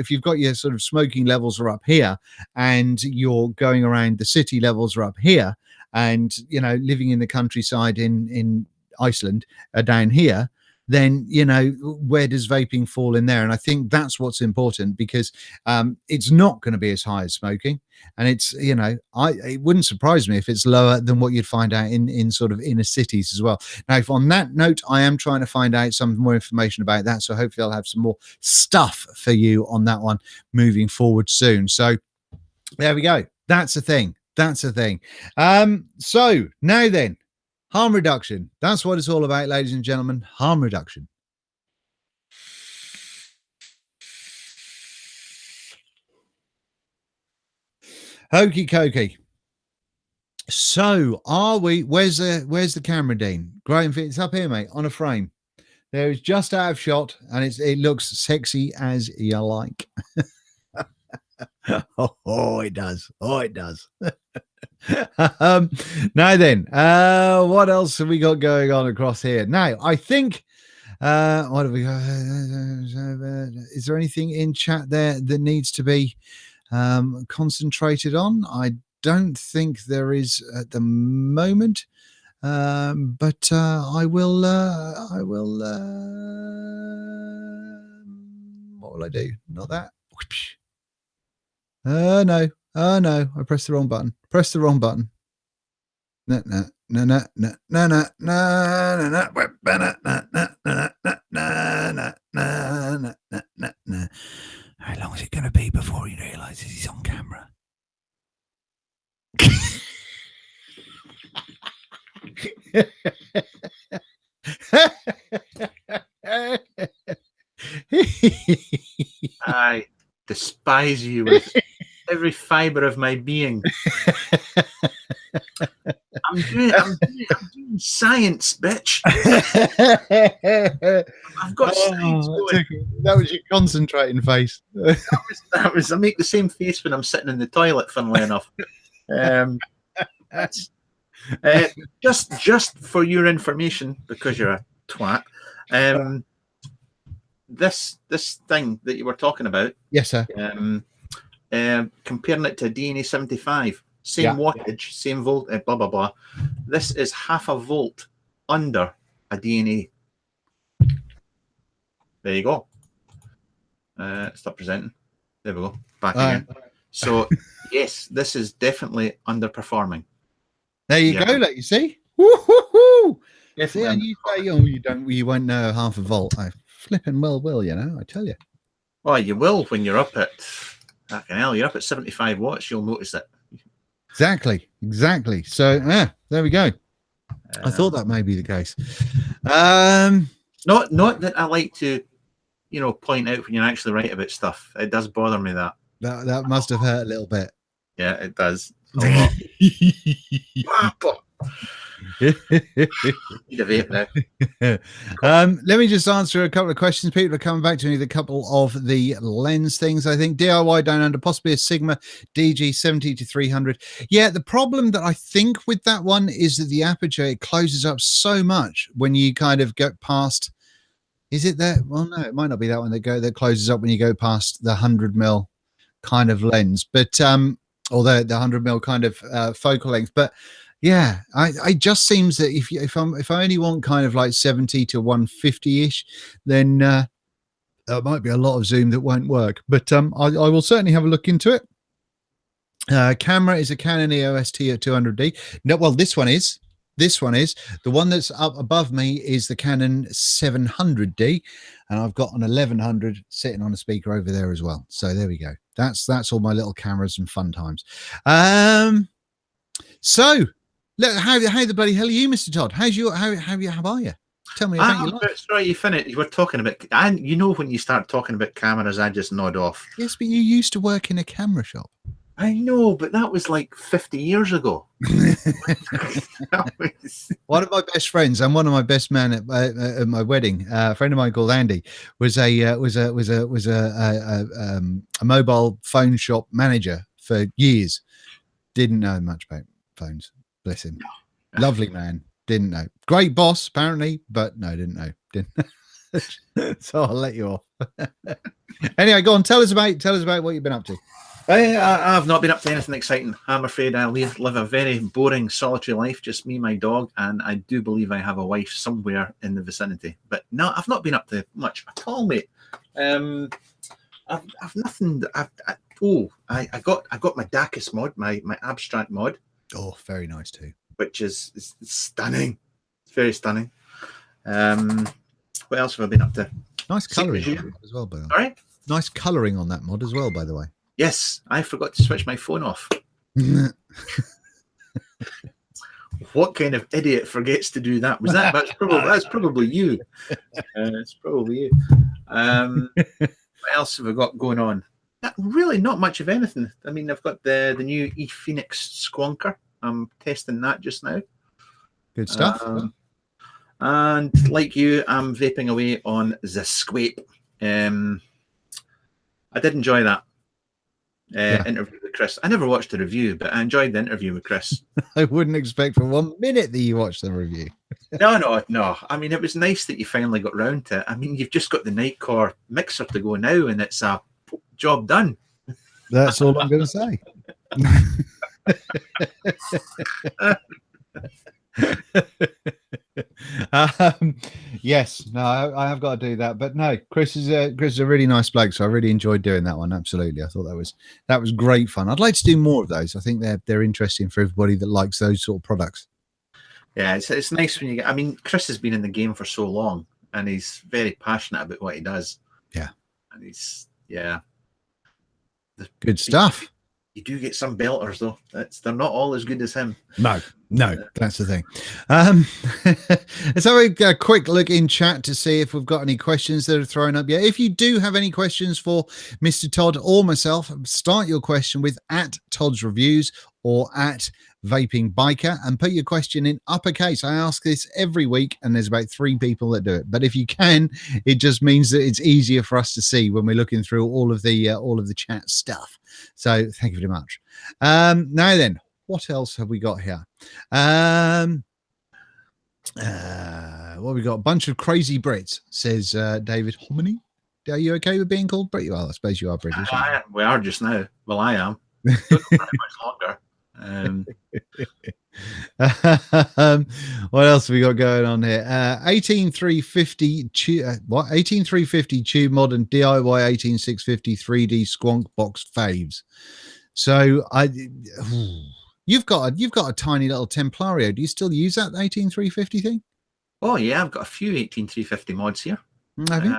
sort of smoking levels are up here, and you're going around the city levels are up here, and you know, living in the countryside in Iceland are down here, then you know, where does vaping fall in there? And I think that's what's important, because it's not going to be as high as smoking, and it's, you know, it wouldn't surprise me if it's lower than what you'd find out in sort of inner cities as well. Now, if on that note, I am trying to find out some more information about that, so hopefully I'll have some more stuff for you on that one moving forward soon. So there we go. That's a thing. So now then, harm reduction. That's what it's all about, ladies and gentlemen. Harm reduction. Hokey cokey. So are we? Where's the camera, Dean? Great, it's up here, mate, on a frame. There is just out of shot, and it looks sexy as you like. Oh, it does. Now then, what else have we got going on across here? Now, I think, what have we got? Is there anything in chat there that needs to be concentrated on? I don't think there is at the moment, but I will. What will I do? Not that. No. Oh no, I pressed the wrong button. No. How long is it going to be before he realizes he's on camera? I despise you with every fiber of my being. I'm doing science, bitch. I've got science going. That was your concentrating face. That was. I make the same face when I'm sitting in the toilet. Funnily enough, just for your information, because you're a twat. This thing that you were talking about, yes, sir. Comparing it to a DNA 75, same wattage, same volt, blah blah blah. This is half a volt under a DNA. There you go. Stop presenting. There we go. Back again. So yes, this is definitely underperforming. There you go. Like you see. Woo-hoo-hoo. See, and you say, you won't know half a volt. I flipping will, you know. I tell you. Well, you will when you're up at. Fucking hell, you're up at 75 watts. You'll notice it. Exactly. So yeah, there we go. I thought that may be the case. Not that I like to, you know, point out when you're actually right about stuff. It does bother me that must have hurt a little bit. Yeah, it does. A lot. Need a vape now. Let me just answer a couple of questions. People are coming back to me with a couple of the lens things. I think DIY down under, possibly a Sigma DG70 to 300. Yeah, the problem that I think with that one is that the aperture, it closes up so much when you kind of get past. Is it that? Well, no, it might not be that one that closes up when you go past the 100mm kind of lens, but or the 100mm kind of focal length. But yeah, I just seems that if I only want kind of like 70 to 150-ish, then there might be a lot of zoom that won't work. But I will certainly have a look into it. Camera is a Canon EOS T at 200D. No, well, this one is. The one that's up above me is the Canon 700D, and I've got an 1100 sitting on a speaker over there as well. So there we go. That's all my little cameras and fun times. So look, how the bloody hell are you, Mr. Todd? How are you? Tell me about your life. Sorry, you finished. You were talking about, and you know when you start talking about cameras, I just nod off. Yes, but you used to work in a camera shop. I know, but that was like 50 years ago. One of my best friends and one of my best men at my wedding, a friend of mine called Andy, was a mobile phone shop manager for years. Didn't know much about phones. Bless him. Lovely man. Didn't know. Great boss apparently, but no, didn't know. Didn't. So I'll let you off. Anyway, go on. Tell us about what you've been up to. I've not been up to anything exciting. I'm afraid I live a very boring, solitary life, just me, my dog, and I do believe I have a wife somewhere in the vicinity. But no, I've not been up to much at all, mate. I've nothing. I got my Daedalus mod, my abstract mod. Oh, very nice too. Which is stunning. It's very stunning. What else have I been up to? Nice colouring as well, by the way. All right. Nice colouring on that mod as well, by the way. Yes, I forgot to switch my phone off. What kind of idiot forgets to do that? That's probably you. It's probably you. What else have I got going on? Really, not much of anything. I mean, I've got the new Phoenix Squonker. I'm testing that just now. Good stuff. And like you, I'm vaping away on the Squape. I did enjoy that. Interview with Chris. I never watched the review, but I enjoyed the interview with Chris. I wouldn't expect for 1 minute that you watched the review. No. I mean, it was nice that you finally got round to it. I mean, you've just got the Nightcore mixer to go now, and it's a job done. That's all I'm going to say. Yes, no, I have got to do that, but no, Chris is a really nice bloke, so I really enjoyed doing that one. Absolutely, I thought that was great fun. I'd like to do more of those. I think they're interesting for everybody that likes those sort of products. Yeah, it's nice when you get. I mean, Chris has been in the game for so long, and he's very passionate about what he does. Yeah, and good stuff. You do get some belters though. They're not all as good as him. No, that's the thing. Let's have a quick look in chat to see if we've got any questions that are thrown up yet. If you do have any questions for Mr. Todd or myself, start your question with @Todd's Reviews or @Vaping Biker and put your question in uppercase. I ask this every week and there's about 3 people that do it. But if you can, it just means that it's easier for us to see when we're looking through all of the chat stuff. So thank you very much. Now then, what else have we got here? What we got? A bunch of crazy Brits, says David Hominy. Are you okay with being called Brit? Well, I suppose you are British. We are just now. Well, I am. Don't know much longer. What else have we got going on here? 18350 18350 tube mod and DIY 18650 3D squonk box faves. So you've got a tiny little Templario. Do you still use that 18350 thing? Oh yeah, I've got a few 18350 mods here. Have you?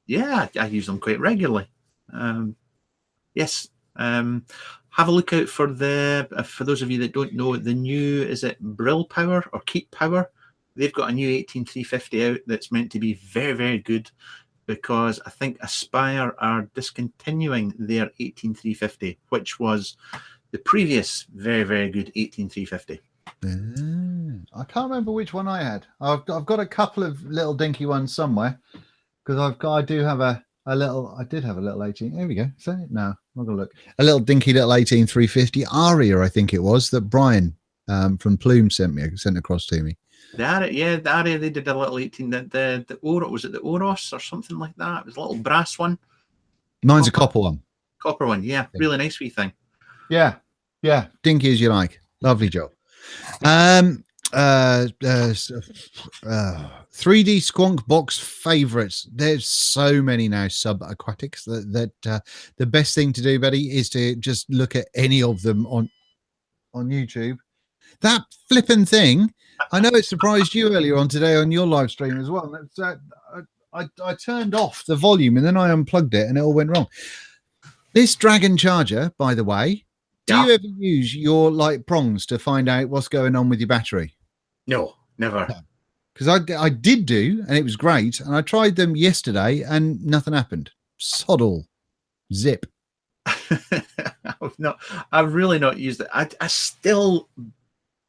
Yeah, I use them quite regularly. Yes. Have a look out for for those of you that don't know, the new, is it Brill Power or Keep Power? They've got a new 18350 out that's meant to be very, very good, because I think Aspire are discontinuing their 18350, which was the previous very, very good 18350. I can't remember which one I had. I've got a couple of little dinky ones somewhere because I do have a little. I did have a little 18. Here we go. Is that it? No, I'm gonna look. A little dinky little 18350 Aria, I think it was, that Brian from Plume sent across to me. The Aria, they did a little 18. The Oro, was it the Oros or something like that? It was a little brass one. Mine's a copper one. Copper one, yeah. Really nice wee thing. Yeah, yeah, dinky as you like. Lovely job. 3D Squonk box favorites. There's so many now subaquatics that the best thing to do, buddy, is to just look at any of them on YouTube. That flipping thing, I know it surprised you earlier on today on your live stream as well. I turned off the volume and then I unplugged it and it all went wrong. This Dragon charger, by the way, do you ever use your like prongs to find out what's going on with your battery? No, never. Because I did do, and it was great. And I tried them yesterday, and nothing happened. Sod all, zip. I've really not used it. I still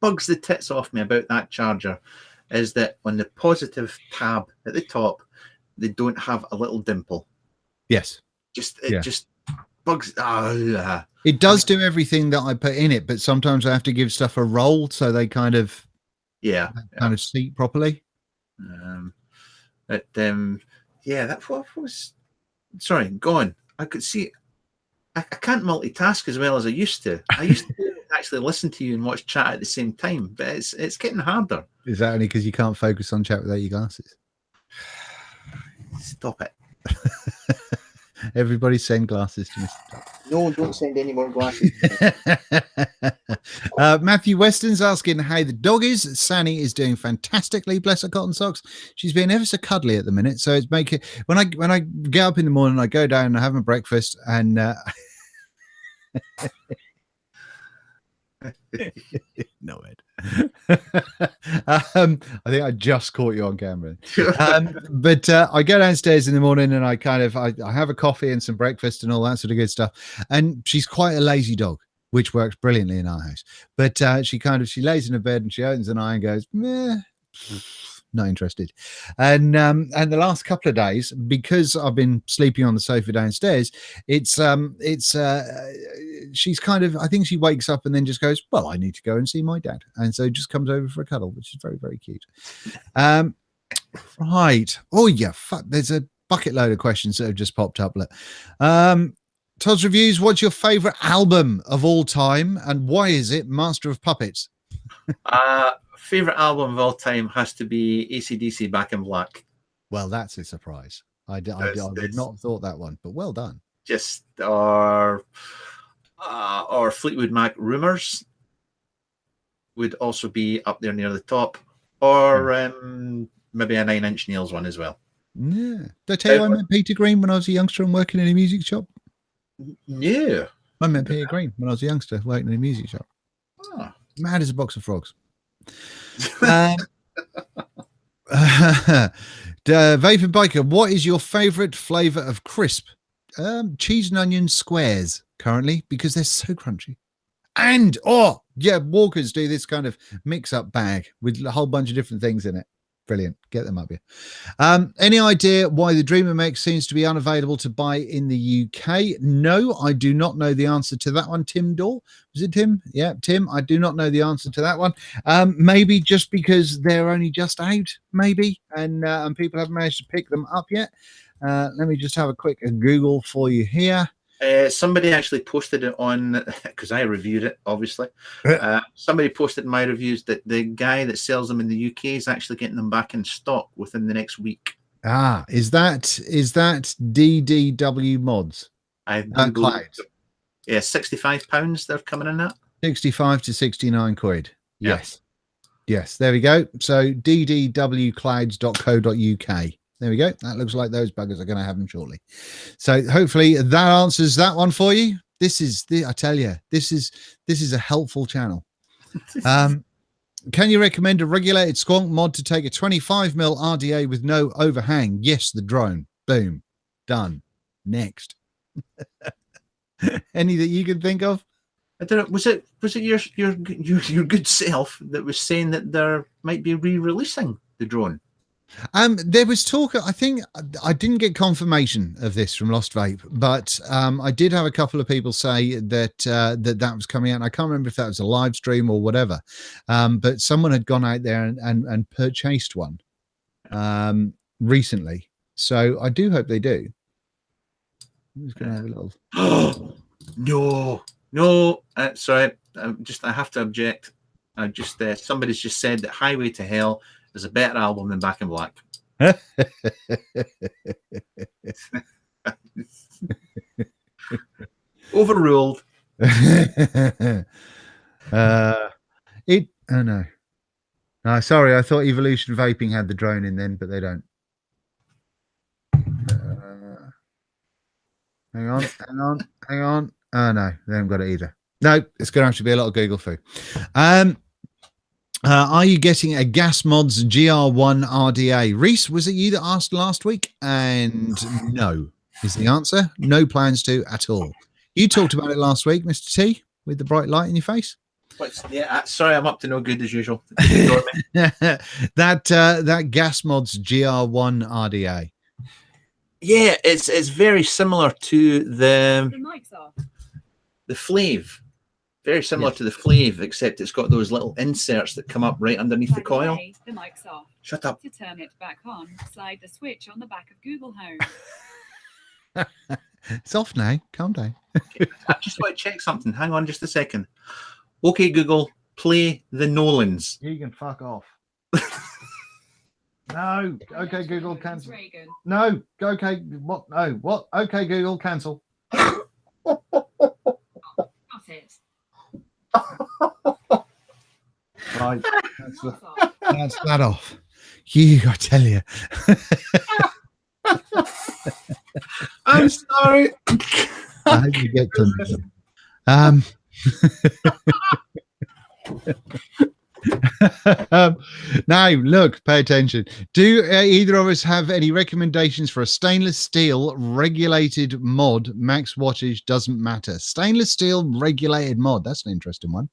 bugs the tits off me about that charger. Is that on the positive tab at the top, they don't have a little dimple. Yes. Just bugs. It does do everything that I put in it, but sometimes I have to give stuff a roll so they kind of kind of seat properly. That was sorry, go on. I could see I can't multitask as well as I used to. I used to actually listen to you and watch chat at the same time, but it's getting harder. Is that only because you can't focus on chat without your glasses? Stop it. Everybody send glasses to Mr. Todd. No, don't send any more glasses. Matthew Weston's asking how the dog is. Sanny is doing fantastically, bless her cotton socks. She's been ever so cuddly at the minute, so it's making when I get up in the morning, I go down and I have my breakfast and no, Ed. I think I just caught you on camera. But I go downstairs in the morning and I have a coffee and some breakfast and all that sort of good stuff. And she's quite a lazy dog, which works brilliantly in our house. But she lays in her bed and she opens an eye and goes, meh. Not interested. And the last couple of days, because I've been sleeping on the sofa downstairs, she's kind of, I think she wakes up and then just goes, well, I need to go and see my dad. And so just comes over for a cuddle, which is very, very cute. Right. Oh yeah. Fuck. There's a bucket load of questions that have just popped up. Todd's Reviews. What's your favorite album of all time? And why is it Master of Puppets? Favorite album of all time has to be AC/DC Back in Black. Well, that's a surprise. I would not have thought that one, but well done. Just or Fleetwood Mac Rumors would also be up there near the top, or maybe a 9 Inch Nails one as well. Yeah. Did I tell you I met Peter Green when I was a youngster and working in a music shop? Yeah. I met Peter Green when I was a youngster working in a music shop. Oh. Mad as a box of frogs. Vaping Biker, what is your favorite flavor of crisp? Cheese and onion squares currently, because they're so crunchy. And Walkers do this kind of mix-up bag with a whole bunch of different things in it. Brilliant. Get them up here. Any idea why the Dreamer Mix seems to be unavailable to buy in the UK? No, I do not know the answer to that one. Tim Daw? Was it Tim? Yeah, Tim. I do not know the answer to that one. Maybe just because they're only just out, maybe, and people haven't managed to pick them up yet. Let me just have a quick Google for you here. Somebody actually posted it on, because I reviewed it, obviously. Somebody posted in my reviews that the guy that sells them in the UK is actually getting them back in stock within the next week. Is that DDW Mods? Cloud. Yeah, £65 they're coming in at. 65 to 69 quid. Yes. Yes, there we go. So ddwclouds.co.uk. There we go. That looks like those buggers are going to have them shortly. So hopefully that answers that one for you. I tell you, this is a helpful channel. Can you recommend a regulated squonk mod to take a 25mm RDA with no overhang? Yes, the drone. Boom. Done. Next. Any that you can think of? I don't know. Was it your good self that was saying that there might be re-releasing the drone? There was talk. I think I didn't get confirmation of this from Lost Vape, but I did have a couple of people say that that was coming out. And I can't remember if that was a live stream or whatever, but someone had gone out there and purchased one recently. So I do hope they do. I'm just gonna have a little. No. Sorry, I have to object. Somebody's just said that Highway to Hell is a better album than Back in Black. Overruled. Oh no. No, sorry, I thought Evolution Vaping had the drone in then, but they don't. Hang on. Oh no, they haven't got it either. No, it's going to have to be a lot of Google foo. Are you getting a Gasmods GR1 RDA? Reese, was it you that asked last week? And no is the answer. No plans to at all. You talked about it last week, Mr. T, with the bright light in your face. Yeah, sorry, I'm up to no good as usual. that Gasmods GR1 RDA. Yeah, it's very similar to the Flave. Very similar to the Flave, except it's got those little inserts that come up right underneath the coil. The mic's off. Shut up. To turn it back on, slide the switch on the back of Google Home. It's off now. Calm down. I just want to check something. Hang on just a second. Okay, Google, play the Nolans. You can fuck off. No. Okay, Google, cancel. Reagan. No. Okay. What? No. What? Okay, Google, cancel. Got it. Right. That's that off. I tell you. I'm sorry. I hope you get to now look, pay attention. Do either of us have any recommendations for a stainless steel regulated mod? Max wattage doesn't matter. Stainless steel regulated mod, that's an interesting one.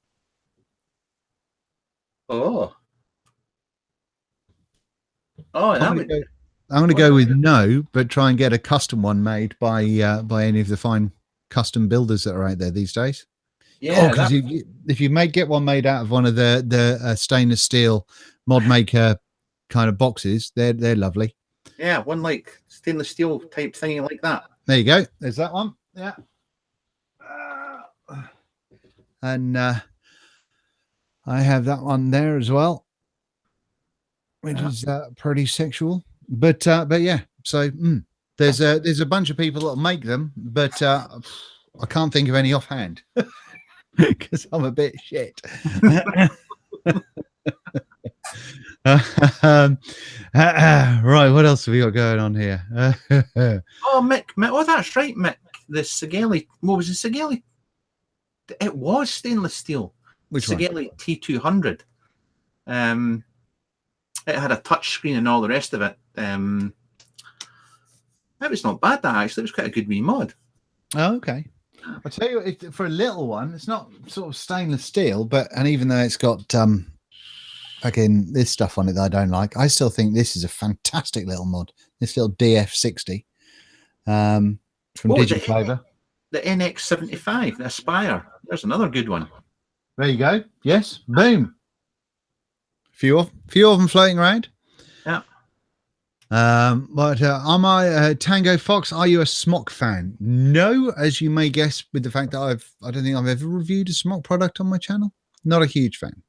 I'm going to go with no, but try and get a custom one made by any of the fine custom builders that are out there these days. Yeah, because if you get one made out of one of the stainless steel mod maker kind of boxes, they're lovely. Yeah, one like stainless steel type thingy like that. There you go. There's that one. Yeah. And I have that one there as well, which is pretty sexual. But yeah. So there's a bunch of people that'll make them, but I can't think of any offhand. Because I'm a bit shit. Right, what else have we got going on here? Mick, oh, that's right, Mick. The Sigelli, what was the Sigelli? It was stainless steel. Which Sigelli T200. It had a touch screen and all the rest of it. That was not bad, that actually. It was quite a good wee mod. Oh, okay. I'll tell you, for a little one, it's not sort of stainless steel, and even though it's got again this stuff on it that I don't like, I still think this is a fantastic little mod. This little DF60 from Digiflavor. The NX75, the Aspire. There's another good one. There you go. Yes, boom. Few of them floating around. Yeah. But am I Tango Fox? Are you a Smock fan? No, as you may guess, with the fact that I don't think I've ever reviewed a Smock product on my channel. Not a huge fan.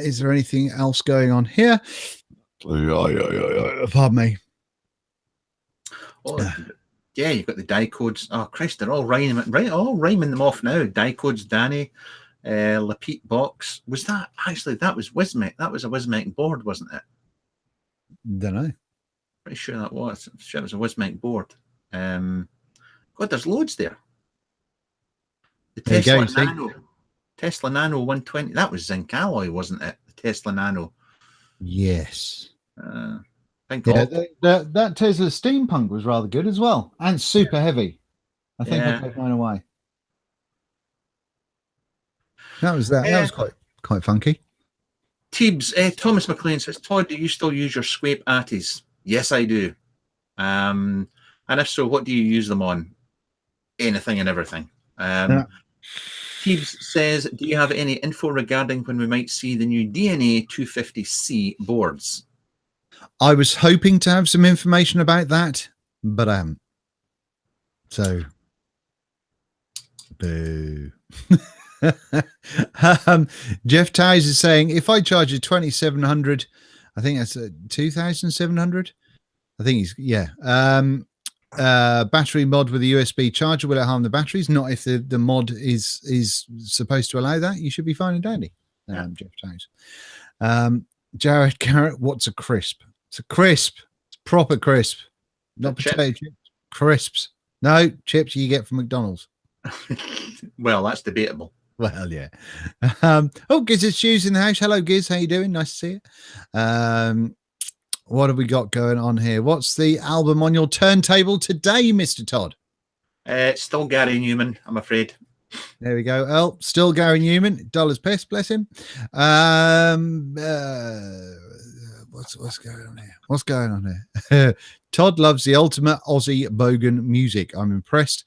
Is there anything else going on here? Pardon me. Oh, yeah, you've got the die codes. Oh Christ, they're all rhyming them off now. Die codes, Danny. Lapete box. Was that actually, that was Wismec? That was a Wismec board, wasn't it? Don't know. Pretty sure that was. I'm sure it was a Wismec board. God, there's loads there. The Tesla Nano 120. That was zinc alloy, wasn't it? The Tesla Nano. Yes. Think Yeah, of. that Tesla Steampunk was rather good as well, and super heavy. I think Yeah. I'll take mine away. That was that. That was quite funky. Teebs, Thomas McLean says, Todd, do you still use your Swape Atties? Yes, I do. And if so, what do you use them on? Anything and everything. Yeah. Teebs says, do you have any info regarding when we might see the new DNA 250C boards? I was hoping to have some information about that, but I haven't. So, boo. Jeff Towers is saying, if I charge a 2700, I think that's 2700. I think he's, yeah. Battery mod with a USB charger, will it harm the batteries? Not if the mod is supposed to allow that. You should be fine and dandy. Jeff Towers. Jared Garrett, what's a crisp? It's a crisp. It's proper crisp. Not potato chips. Crisps. No, chips you get from McDonald's. Well, that's debatable. Well, yeah. Oh, Giz' Shoes in the house. Hello, Giz. How you doing? Nice to see you. What have we got going on here? What's the album on your turntable today, Mr. Todd? It's still Gary Newman, I'm afraid. There we go. Oh, still Gary Newman. Dollar's piss, bless him. What's going on here? What's going on here? Todd loves the ultimate Aussie bogan music. I'm impressed.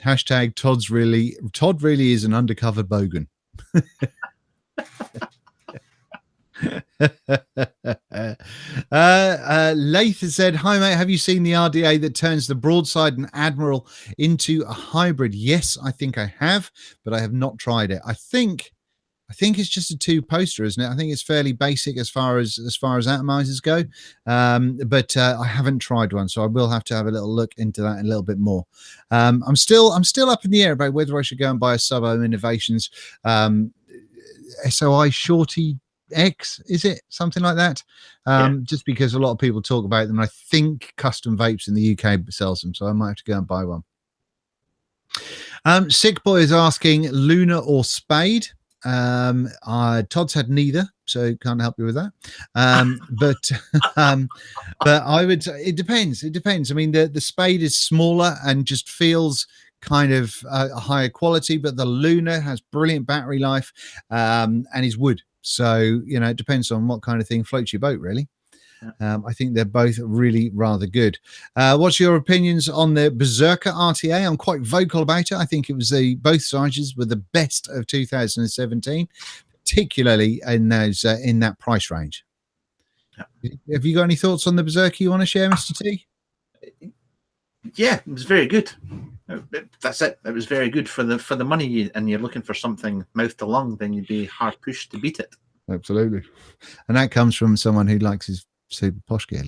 Hashtag Todd really is an undercover bogan. Lath has said, hi mate, have you seen the RDA that turns the broadside and Admiral into a hybrid? Yes, I think I have, but I have not tried it. I think it's just a two poster, isn't it? I think it's fairly basic as far as atomizers go, but I haven't tried one, so I will have to have a little look into that a little bit more. I'm still up in the air about whether I should go and buy a Sub-Ohm Innovations SOI Shorty X, is it something like that? Just because a lot of people talk about them. I think Custom Vapes in the UK sells them, so I might have to go and buy one. Sick Boy is asking Luna or Spade. Todd's had neither, so can't help you with that. But I would. It depends. I mean, the Spade is smaller and just feels kind of a higher quality, but the Luna has brilliant battery life and is wood. So, you know, it depends on what kind of thing floats your boat, really. I think they're both really rather good. What's your opinions on the Berserker RTA? I'm quite vocal about it. I think it was both sizes were the best of 2017, particularly in those in that price range. Have you got any thoughts on the Berserker you want to share, Mr. T? Yeah, it was very good. That's it. It was very good for the money, and you're looking for something mouth to lung, then you'd be hard pushed to beat it. Absolutely, and that comes from someone who likes his super posh gear.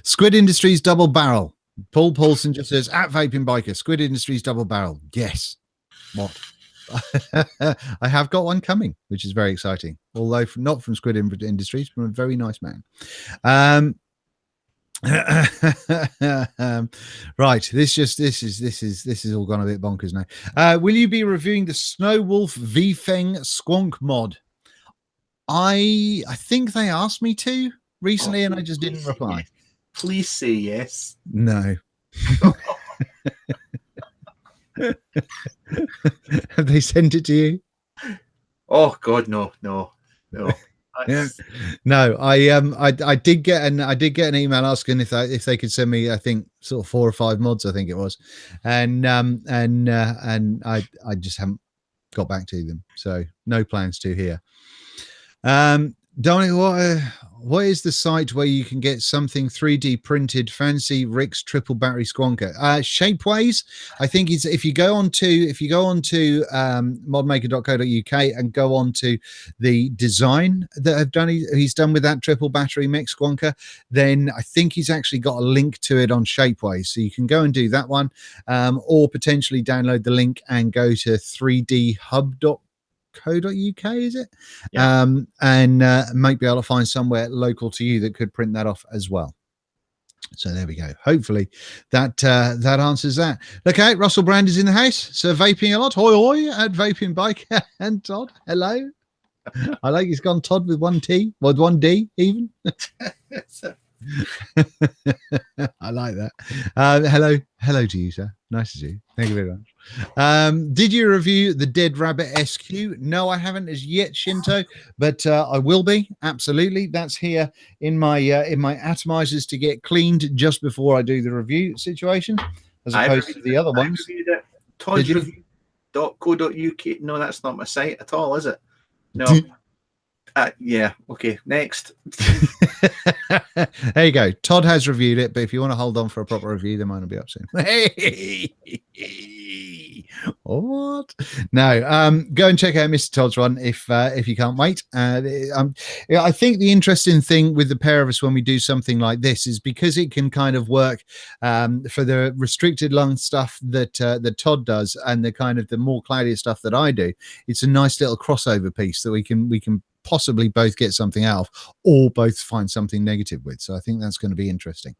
Squid Industries double barrel. Paul Paulson just says at Vaping Biker. Squid Industries double barrel. Yes. What? I have got one coming, which is very exciting. Although not from Squid Industries, from a very nice man. Right, this is all gone a bit bonkers now. Will you be reviewing the Snow Wolf V-Feng Squonk mod? I think they asked me to recently, and I just didn't reply. Yes. Please say yes. No. Have they sent it to you? Oh God, no. Yeah. No, I did get an email asking if they could send me, I think, sort of 4 or 5 mods, I think it was, and I just haven't got back to them, so no plans to here. Dominic, what is the site where you can get something 3D printed fancy Rick's triple battery squonker? Shapeways, I think is if you go on to modmaker.co.uk and go on to the design that he's done with that triple battery mix squonker, then I think he's actually got a link to it on Shapeways, so you can go and do that one, or potentially download the link and go to 3dhub.co.uk, is it? Yeah. And might be able to find somewhere local to you that could print that off as well. So there we go. Hopefully that answers that. Look out, Russell Brand is in the house, so vaping a lot. Hoi hoi at Vaping Bike. And Todd, hello. I like he's gone Todd with one T, with one D even. I like that. Hello to you, sir. Nice to see you. Thank you very much. Did you review the Dead Rabbit SQ? No, I haven't as yet, Shinto, but I will be, absolutely. That's here in my atomizers to get cleaned just before I do the review situation, as opposed to the other ones. Toddsreview.co.uk. No, that's not my site at all, is it? No. Yeah. Okay. Next. There you go. Todd has reviewed it, but if you want to hold on for a proper review, then mine will be up soon. What? No. Go and check out Mr. Todd's one if you can't wait. I think the interesting thing with the pair of us when we do something like this is because it can kind of work for the restricted lung stuff that Todd does and the kind of the more cloudier stuff that I do. It's a nice little crossover piece that we can possibly both get something out of or both find something negative with. So I think that's going to be interesting.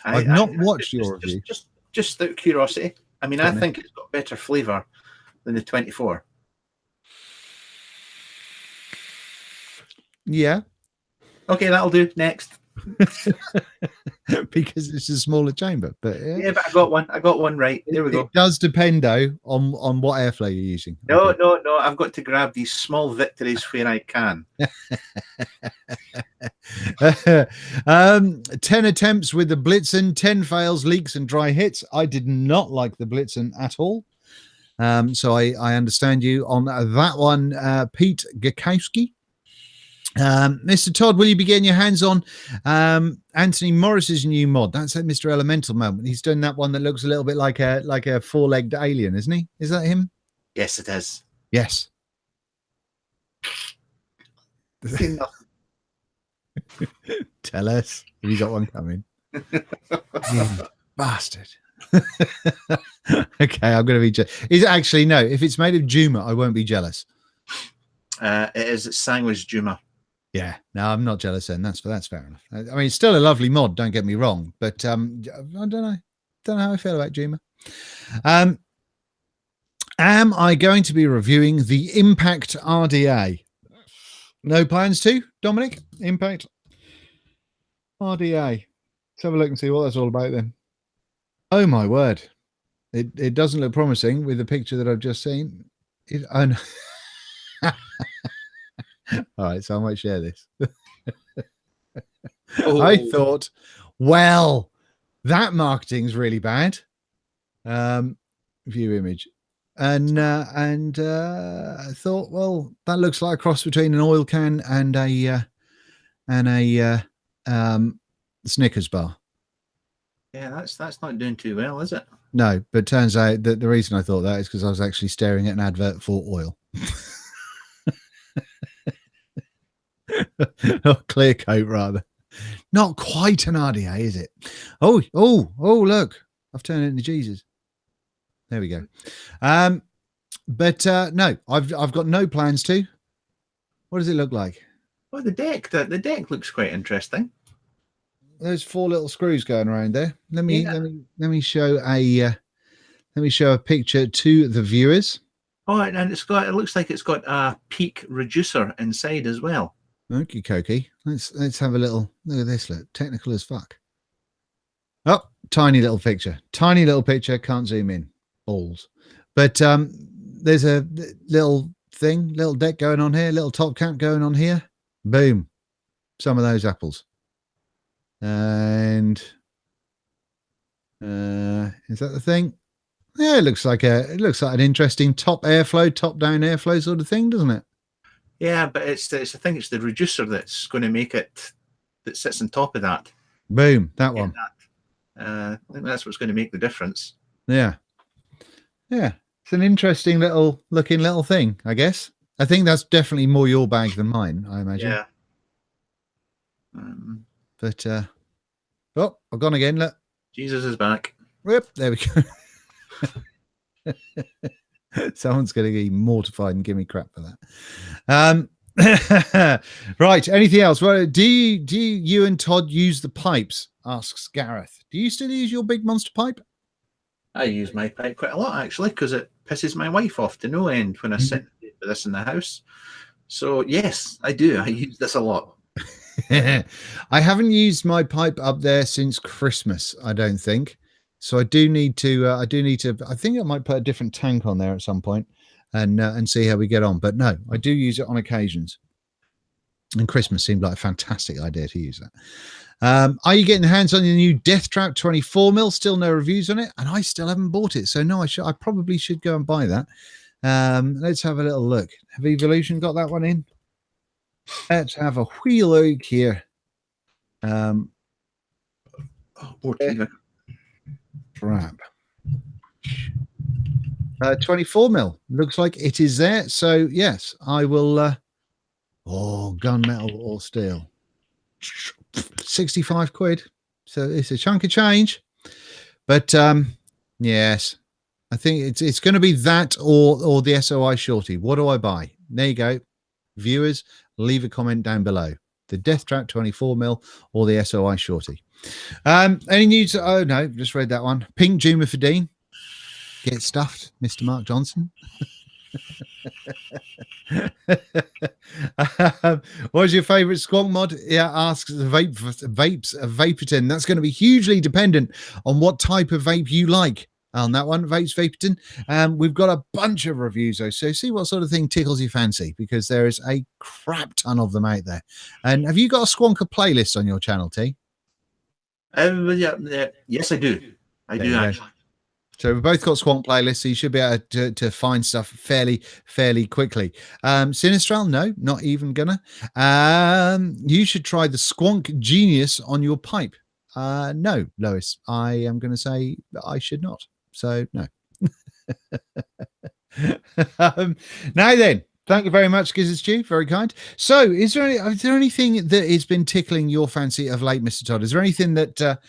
I've not watched your review. Just out of curiosity. I mean, I think it's got better flavor than the 24. Yeah. Okay, that'll do. Next. Because it's a smaller chamber, but yeah, but I got one right. There we go. It does depend though on what airflow you're using. No, I've got to grab these small victories where I can. 10 attempts with the Blitzen, 10 fails, leaks and dry hits. I did not like the Blitzen at all. So I understand you on that one, Pete Gakowski. Mr. Todd, will you be getting your hands on Anthony Morris's new mod? That's at Mr. Elemental moment. He's done that one that looks a little bit like a four-legged alien, isn't he? Is that him? Yes, it is. Yes. Tell us. Have you got one coming? Bastard. Okay, I'm going to be jealous. Is it actually no? If it's made of Juma, I won't be jealous. It is sandwich Juma. Yeah, no, I'm not jealous then. That's fair enough. I mean, it's still a lovely mod, don't get me wrong, but I don't know how I feel about Juma. Am I going to be reviewing the Impact RDA? No plans to, Dominic? Impact RDA. Let's have a look and see what that's all about then. Oh my word. It doesn't look promising with the picture that I've just seen. Oh no. All right, so I might share this. I thought, well, that marketing's really bad. View image, and I thought, well, that looks like a cross between an oil can and a Snickers bar. Yeah, that's not doing too well, is it? No, but turns out that the reason I thought that is because I was actually staring at an advert for oil. Clear coat, rather. Not quite an RDA, is it? Oh, look. I've turned it into Jesus. There we go. But no, I've got no plans to. What does it look like? Well, the deck looks quite interesting. There's 4 little screws going around there. Let me show a picture to the viewers. Oh, and it looks like it's got a peak reducer inside as well. Okie dokie. Let's have a little look at this. Look, technical as fuck. Oh, tiny little picture. Tiny little picture. Can't zoom in. Balls. But there's a little thing, little deck going on here, little top cap going on here. Boom. Some of those apples. And is that the thing? Yeah, it looks like an interesting top down airflow sort of thing, doesn't it? Yeah, but I think it's the reducer that's going to make it, that sits on top of that. Boom, that one. I think that's what's going to make the difference. Yeah. It's an interesting looking little thing, I guess. I think that's definitely more your bag than mine, I imagine. Yeah. But I've gone again. Look, Jesus is back. Whoop, there we go. Someone's going to be mortified and give me crap for that. Right. Anything else? Well, do you and Todd use the pipes? Asks Gareth. Do you still use your big monster pipe? I use my pipe quite a lot actually, because it pisses my wife off to no end when I sit with this in the house. So yes, I do. I use this a lot. I haven't used my pipe up there since Christmas, I don't think. So I do need to. I think I might put a different tank on there at some point, and see how we get on. But no, I do use it on occasions. And Christmas seemed like a fantastic idea to use that. Are you getting hands on your new Death Trap 24mm? Still no reviews on it, and I still haven't bought it. So no, I probably should go and buy that. Let's have a little look. Have Evolution got that one in? Let's have a wheel look here. More TV. Trap. 24mm. Looks like it is there. So yes, I will. Gunmetal or steel. 65 quid. So it's a chunk of change. But yes, I think it's going to be that or the SOI Shorty. What do I buy? There you go. Viewers, leave a comment down below. The Death Trap 24mm or the SOI Shorty. Any news? Oh no, just read that one. Pink Juma for Dean. Get stuffed, Mr. Mark Johnson. What's your favorite squonk mod? Yeah, asks Vaperton. That's going to be hugely dependent on what type of vape you like. On that one, Vapes Vaperton. We've got a bunch of reviews though, so see what sort of thing tickles your fancy, because there is a crap ton of them out there. And have you got a squonker playlist on your channel, T? Yes, I do. I do actually. So we've both got Squonk playlists, so you should be able to find stuff fairly quickly. Sinistral, no, not even gonna. You should try the Squonk Genius on your pipe. No, Lois, I am going to say I should not. So no. Now then, thank you very much, Gizzard Stew. Very kind. So, is there anything that has been tickling your fancy of late, Mr. Todd? Is there anything that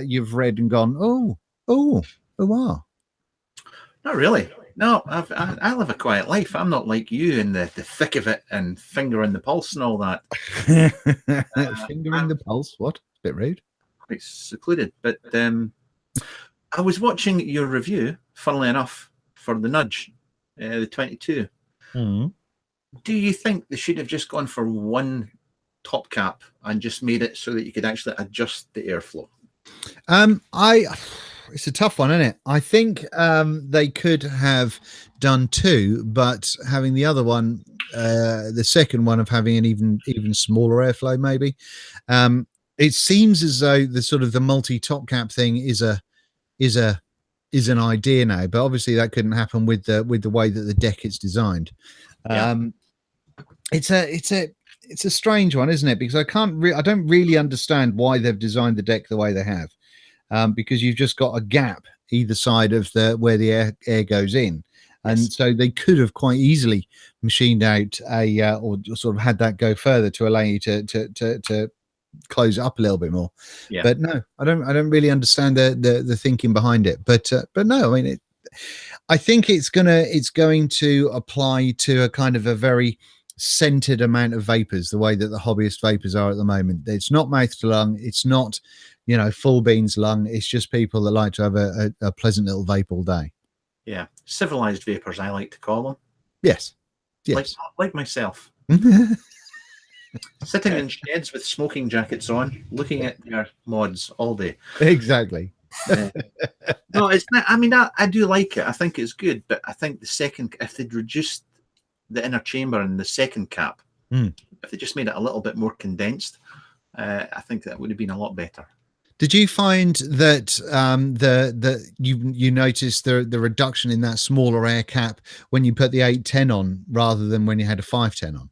you've read and gone, wow? Not really. No, I live a quiet life. I'm not like you in the thick of it and finger in the pulse and all that. Finger in the pulse? What? A bit rude. Quite secluded. But I was watching your review, funnily enough, for the Nudge, the 22. Mm-hmm. Do you think they should have just gone for one top cap and just made it so that you could actually adjust the airflow? It's a tough one, isn't it? I think they could have done two, but having the other one, the second one of having an even smaller airflow, maybe. It seems as though the sort of the multi-top cap thing is an idea now, but obviously that couldn't happen with the way that the deck is designed. Yeah. It's a strange one, isn't it? Because I don't really understand why they've designed the deck the way they have. Because you've just got a gap either side of where the air goes in, and so they could have quite easily machined out or sort of had that go further to allow you to close it up a little bit more. Yeah. But no, I don't really understand the thinking behind it. But no, I mean, I think it's going to apply to a kind of a very centered amount of vapors, the way that the hobbyist vapors are at the moment. It's not mouth to lung. It's not, full beans lung. It's just people that like to have a pleasant little vape all day. Yeah. Civilized vapors, I like to call them. Yes. Like myself. Sitting in sheds with smoking jackets on, looking at their mods all day. Exactly. No, it's not. I mean, I do like it. I think it's good, but I think if they'd reduced the inner chamber and the second cap, if they just made it a little bit more condensed, I think that would have been a lot better. Did you find that you noticed the reduction in that smaller air cap when you put the 810 on rather than when you had a 510 on?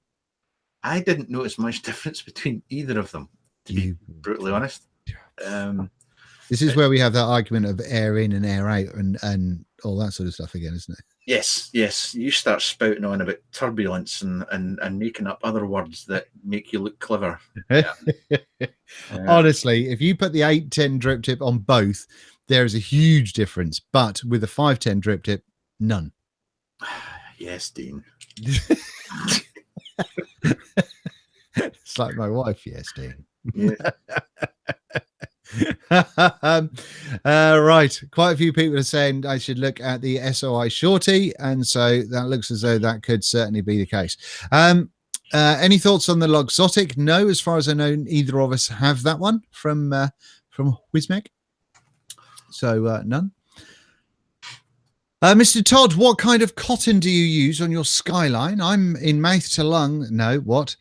I didn't notice much difference between either of them, to be brutally honest. This is where we have that argument of air in and air out and all that sort of stuff again, isn't it? Yes. You start spouting on about turbulence and making up other words that make you look clever. Yeah. Honestly, if you put the 810 drip tip on both, there is a huge difference. But with a 510 drip tip, none. Yes, Dean. It's like my wife, yes, Dean. Yeah. Right, quite a few people are saying I should look at the SOI Shorty, and so that looks as though that could certainly be the case. Any thoughts on the Logsotic? No, as far as I know, either of us have that one from Wismec. So none. Mr. Todd, what kind of cotton do you use on your Skyline? I'm in mouth to lung. No, what?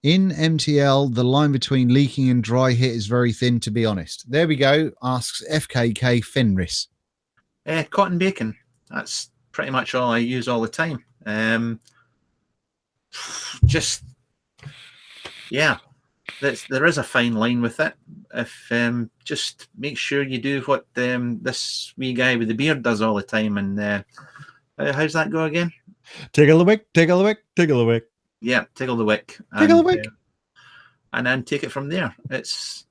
In MTL, the line between leaking and dry hit is very thin, to be honest. There we go, asks FKK Fenris. Cotton bacon. That's pretty much all I use all the time. Just, yeah, there is a fine line with it. If just make sure you do what this wee guy with the beard does all the time. And how's that go again? Tickle the wick, tickle the wick, tickle the wick. Yeah, tickle the wick. Tickle the wick. And then take it from there. That's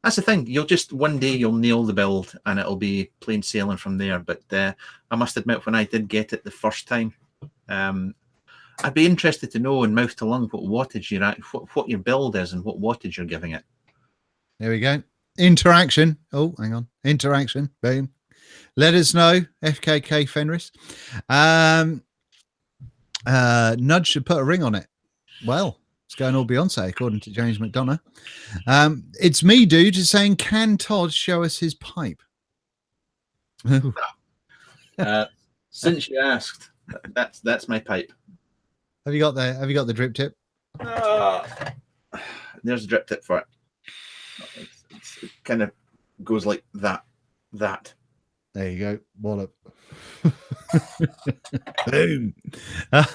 the thing. One day you'll nail the build and it'll be plain sailing from there. But I must admit, when I did get it the first time, I'd be interested to know in mouth to lung what wattage you're at, what your build is and what wattage you're giving it. There we go. Interaction. Oh, hang on. Interaction. Boom. Let us know, FKK Fenris. Nudge should put a ring on it. Well, it's going all Beyonce, according to James McDonough. It's me, dude, is saying, can Todd show us his pipe? Since you asked, that's my pipe. Have you got the drip tip? There's a drip tip for it. It kind of goes like that. There you go. Wallop. Boom. Are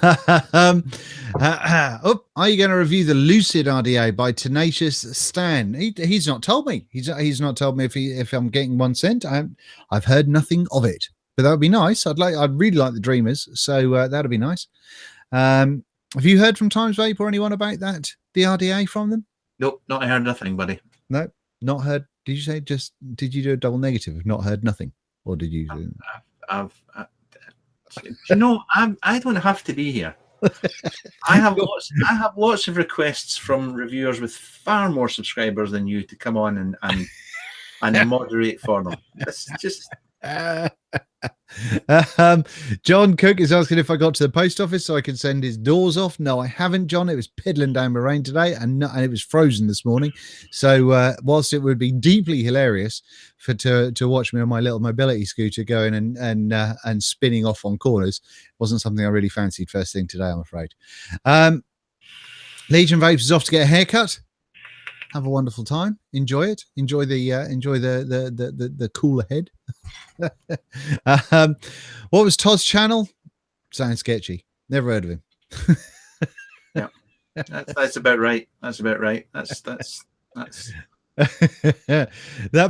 you going to review the Lucid RDA by Tenacious Stan? He's not told me. He's not told me if I'm getting one sent. I've heard nothing of it, but that would be nice. I'd really like the Dreamers, so that'd be nice. Have you heard from Times Vape or anyone about that? The RDA from them? Nope, not heard nothing, buddy. No, not heard. Did you say did you do a double negative? Not heard nothing, or did you? I don't have to be here. I have lots of requests from reviewers with far more subscribers than you to come on and moderate for them. It's just. John Cook is asking if I got to the post office so I can send his doors off. No, I haven't, John. It was piddling down the rain today, and it was frozen this morning. So whilst it would be deeply hilarious to watch me on my little mobility scooter going and spinning off on corners, it wasn't something I really fancied first thing today, I'm afraid. Legion Vapes is off to get a haircut. Have a wonderful time. Enjoy it. Enjoy the cool ahead. What was Todd's channel? Sounds sketchy. Never heard of him. Yeah, that's about right. That's about right. That's that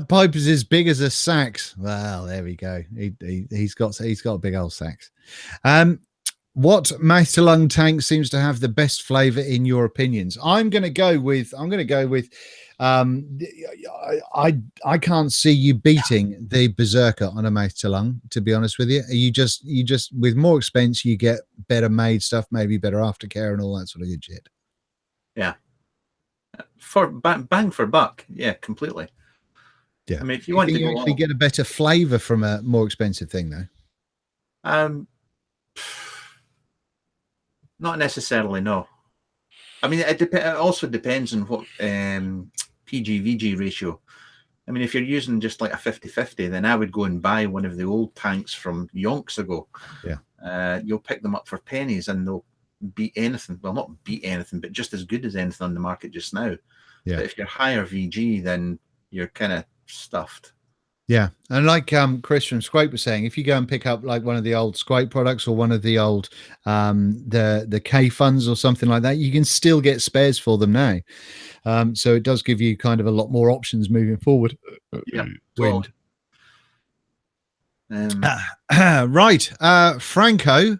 pipe is as big as a sax. Well, there we go. He's got a big old sax. What mouth to lung tank seems to have the best flavor in your opinions? I'm going to go with I can't see you beating the Berserker on a mouth to lung, to be honest with you. You just with more expense you get better made stuff, maybe better aftercare and all that sort of good shit. Yeah. For bang for buck. Yeah, completely. Yeah. I mean, if you want to actually get a better flavor from a more expensive thing though. Not necessarily, no. I mean, it also depends on what PG-VG ratio. I mean, if you're using just like a 50-50, then I would go and buy one of the old tanks from yonks ago. Yeah. You'll pick them up for pennies and they'll beat anything. Well, not beat anything, but just as good as anything on the market just now. Yeah. But if you're higher VG, then you're kind of stuffed. Yeah, and like Chris from Scrape was saying, if you go and pick up like one of the old Scrape products or one of the old the K funds or something like that, you can still get spares for them now. So it does give you kind of a lot more options moving forward. Yeah, Wind. Right, Franco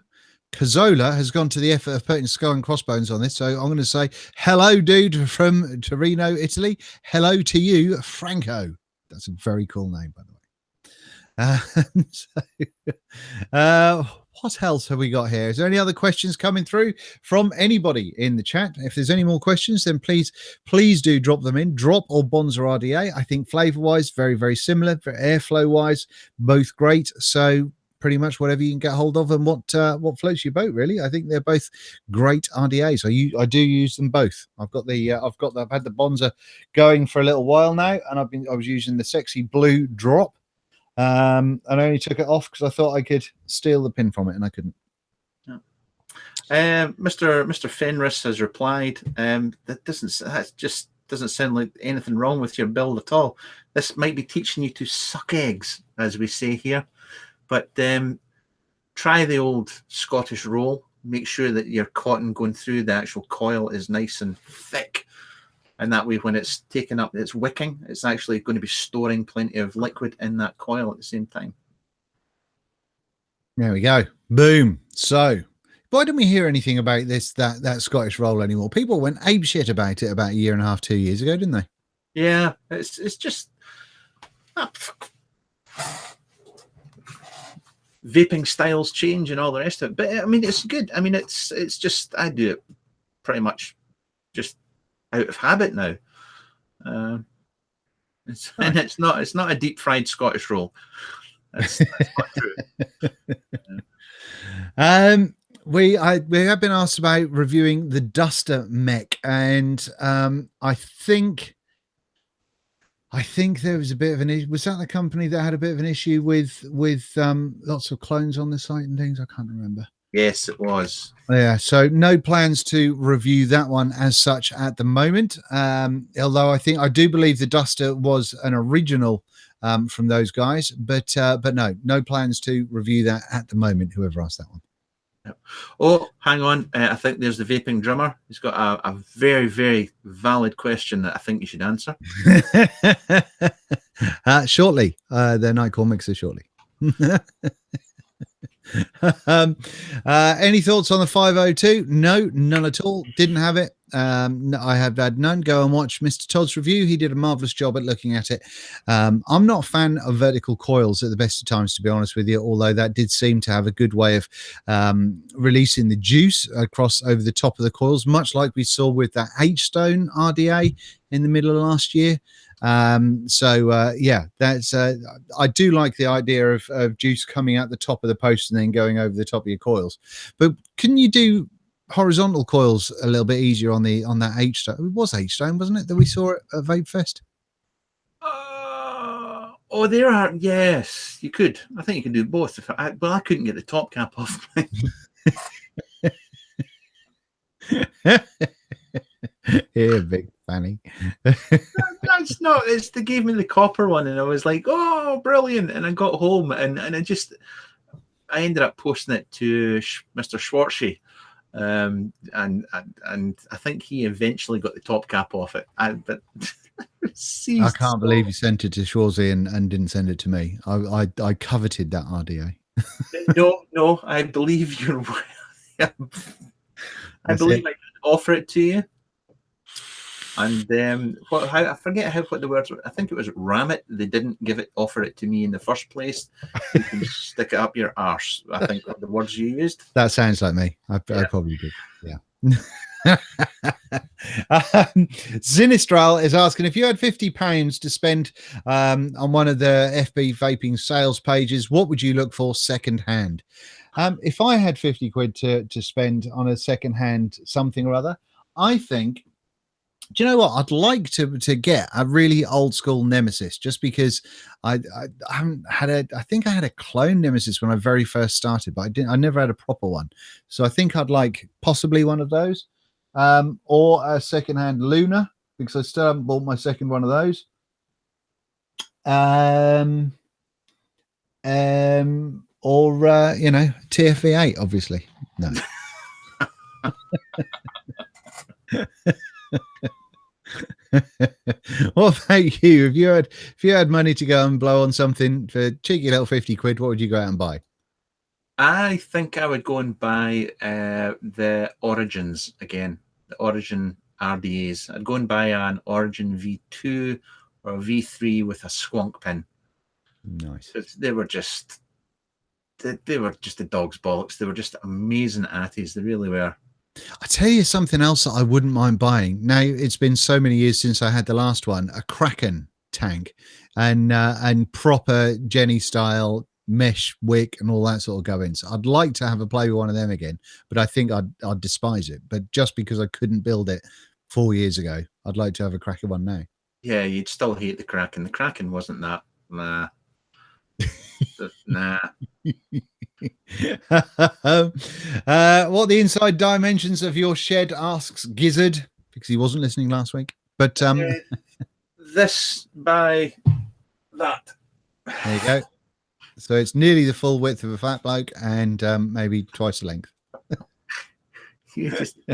Cazzola has gone to the effort of putting skull and crossbones on this, so I'm going to say hello, dude, from Torino, Italy. Hello to you, Franco. That's a very cool name, by the way. what else have we got here? Is there any other questions coming through from anybody in the chat? If there's any more questions, then please do drop them in. Drop or Bonza RDA. I think flavor-wise, very, very similar. For airflow-wise, both great. So pretty much whatever you can get hold of and what floats your boat, really. I think they're both great RDAs. I do use them both. I've had the Bonza going for a little while now, and I was using the Sexy Blue Drop. And I only took it off because I thought I could steal the pin from it, and I couldn't. Mr. Fenris has replied, that just doesn't sound like anything wrong with your build at all. This might be teaching you to suck eggs, as we say here. But try the old Scottish roll. Make sure that your cotton going through the actual coil is nice and thick. And that way, when it's taken up, it's wicking, it's actually going to be storing plenty of liquid in that coil at the same time. There we go. Boom. So why don't we hear anything about that Scottish roll anymore? People went ape shit about it about a year and a half, 2 years ago, didn't they? Yeah, it's just vaping styles change and all the rest of it. But I mean, it's good. I mean, it's just, I do it pretty much just out of habit now. And it's not a deep fried Scottish roll. That's not true. We have been asked about reviewing the Duster mech, and I think there was a bit of an issue. Was that the company that had a bit of an issue with lots of clones on the site and things? I can't remember. Yes, it was. Yeah, so no plans to review that one as such at the moment. Although I do believe the Duster was an original from those guys, but no plans to review that at the moment. Whoever asked that one. Oh, hang on. I think there's the vaping drummer. He's got a very, very valid question that I think you should answer. Shortly. The Nightcore mixer shortly. Any thoughts on the 502? No, none at all. Didn't have it. No, I have had none. Go and watch Mr. Todd's review. He did a marvelous job at looking at it. I'm not a fan of vertical coils at the best of times, to be honest with you, although that did seem to have a good way of releasing the juice across over the top of the coils, much like we saw with that H-Stone RDA in the middle of last year. Yeah, that's I do like the idea of juice coming out the top of the post and then going over the top of your coils. But can you do horizontal coils a little bit easier on that H-Stone? It was H-Stone, wasn't it, that we saw at Vape Fest? Oh, there are. Yes, you could. I think you can do both. Well, I couldn't get the top cap off. Yeah, big fanny. That's not. They gave me the copper one, and I was like, "Oh, brilliant!" And I got home, and I ended up posting it to Mr. Schwartzy, and I think he eventually got the top cap off it. But I can't believe you sent it to Schwartzy and didn't send it to me. I coveted that RDA. No, I believe you're. I believe I could offer it to you. And I forget what the words were. I think it was ram it. They didn't offer it to me in the first place. You can stick it up your arse. I think the words you used. That sounds like me. I probably did. Yeah. Zinistral is asking, if you had £50 to spend on one of the FB vaping sales pages, what would you look for second hand? If I had 50 quid to spend on a second hand something or other, I think, do you know what? I'd like to get a really old school Nemesis, just because I haven't had I think I had a clone Nemesis when I very first started, but I never had a proper one. So I think I'd like possibly one of those, or a second-hand Luna, because I still haven't bought my second one of those. Or TFV8, obviously. No. What about you? If you had money to go and blow on something for cheeky little 50 quid, what would you go out and buy? I think I would go and buy the Origins again, the Origin RDAs. I'd go and buy an Origin V2 or a V3 with a squonk pin. Nice. They were just they were just a dog's bollocks. They were just amazing atties. They really were. I tell you something else that I wouldn't mind buying. Now, it's been so many years since I had the last one, a Kraken tank, and proper Jenny style mesh wick and all that sort of goings. I'd like to have a play with one of them again, but I think I'd despise it. But just because I couldn't build it 4 years ago, I'd like to have a Kraken one now. Yeah, you'd still hate the Kraken. The Kraken wasn't that. Nah. Nah. What the inside dimensions of your shed, asks Gizzard, because he wasn't listening last week. But this by that. There you go. So it's nearly the full width of a fat bloke and maybe twice the length.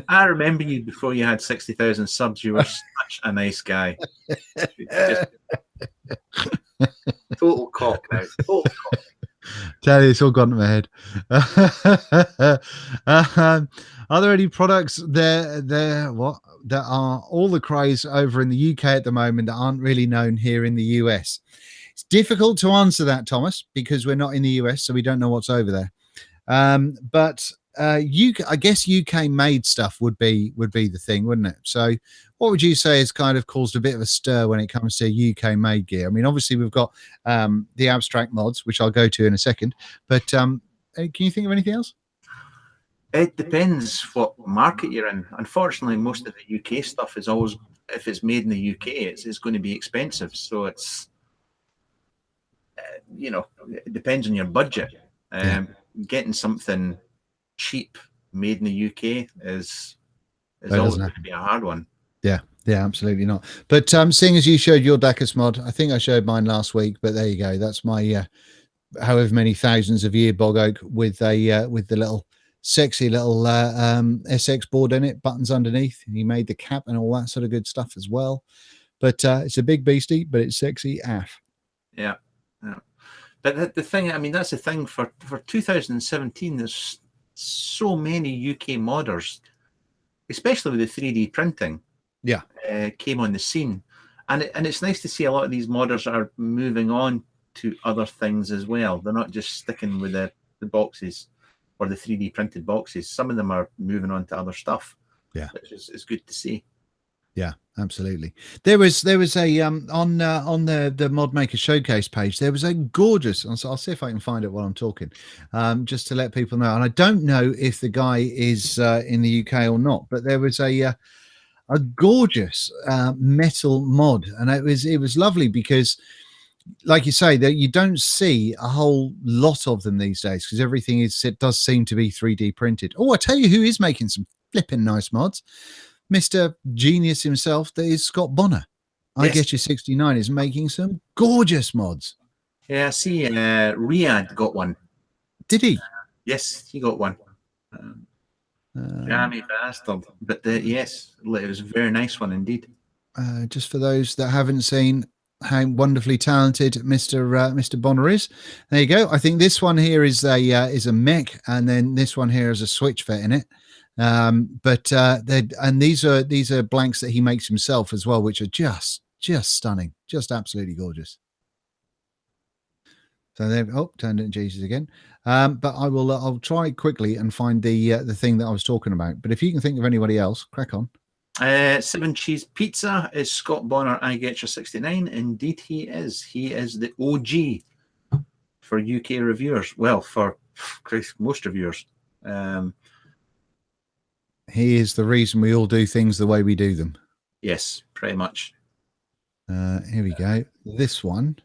I remember you before you had 60,000 subs. You were such a nice guy. Total cock now. Total cock. Tell you, it's all gone to my head. Are there any products that are all the craze over in the UK at the moment that aren't really known here in the US? It's difficult to answer that, Thomas, because we're not in the US, so we don't know what's over there. But UK, I guess UK made stuff would be the thing, wouldn't it? So what would you say has kind of caused a bit of a stir when it comes to UK made gear? I mean, obviously we've got the abstract mods, which I'll go to in a second, but can you think of anything else? It depends what market you're in. Unfortunately, most of the UK stuff is always, if it's made in the UK, it's going to be expensive. So it's, you know, it depends on your budget. Getting something cheap made in the UK is always going to be a hard one. Yeah, absolutely not. But seeing as you showed your Daedalus mod, I think I showed mine last week, but there you go. That's my however many thousands of year bog oak with the little sexy little SX board in it, buttons underneath. And he made the cap and all that sort of good stuff as well. But it's a big beastie, but it's sexy AF. Yeah. But the thing, I mean, that's the thing for 2017. There's so many UK modders, especially with the 3D printing. Came on the scene, and it's nice to see a lot of these modders are moving on to other things as well. They're not just sticking with the boxes or the 3D printed boxes. Some of them are moving on to other stuff. Which is good to see. Yeah, absolutely. There was a on the Mod Maker Showcase page, there was a gorgeous, I'll see if I can find it while I'm talking, just to let people know. And I don't know if the guy is in the UK or not, but there was a gorgeous metal mod, and it was lovely because, like you say, that you don't see a whole lot of them these days because everything does seem to be 3D printed. Oh, I tell you who is making some flipping nice mods. Mr. Genius himself, that is Scott Bonner. I Get You 69 is making some gorgeous mods. Yeah, I see Riyadh got one. Did he? Yes, he got one. Jammy bastard. But yes, it was a very nice one indeed. Just for those that haven't seen how wonderfully talented Mr. Bonner is, there you go. I think this one here is a mech, and then this one here is a switch fit in it. But these are blanks that he makes himself as well, which are just stunning, just absolutely gorgeous. So there, turned into Jesus again. But I'll try quickly and find the thing that I was talking about. But if you can think of anybody else, crack on. 7 Cheese Pizza is Scott Bonner. I Get You 69. Indeed, he is. He is the OG for UK reviewers. Well, for most reviewers. He is the reason we all do things the way we do them. Yes, pretty much. Here we go. This one.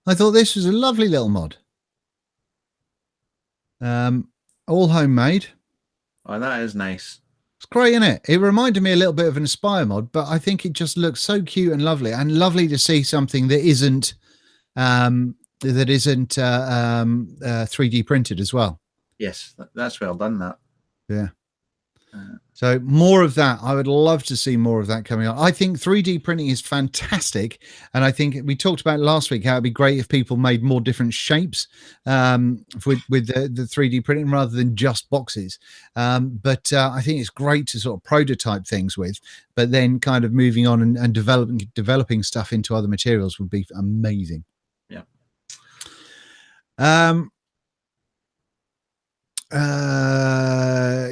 I thought this was a lovely little mod. All homemade. Oh, that is nice. It's great, isn't it? It reminded me a little bit of an Aspire mod, but I think it just looks so cute and lovely to see something that isn't 3D printed as well. Yes, that's well done. That. Yeah. So more of that. I would love to see more of that coming on. I think 3D printing is fantastic, and I think we talked about last week how it'd be great if people made more different shapes with the 3D printing rather than just boxes. But I think it's great to sort of prototype things with, but then kind of moving on and developing stuff into other materials would be amazing. Yeah.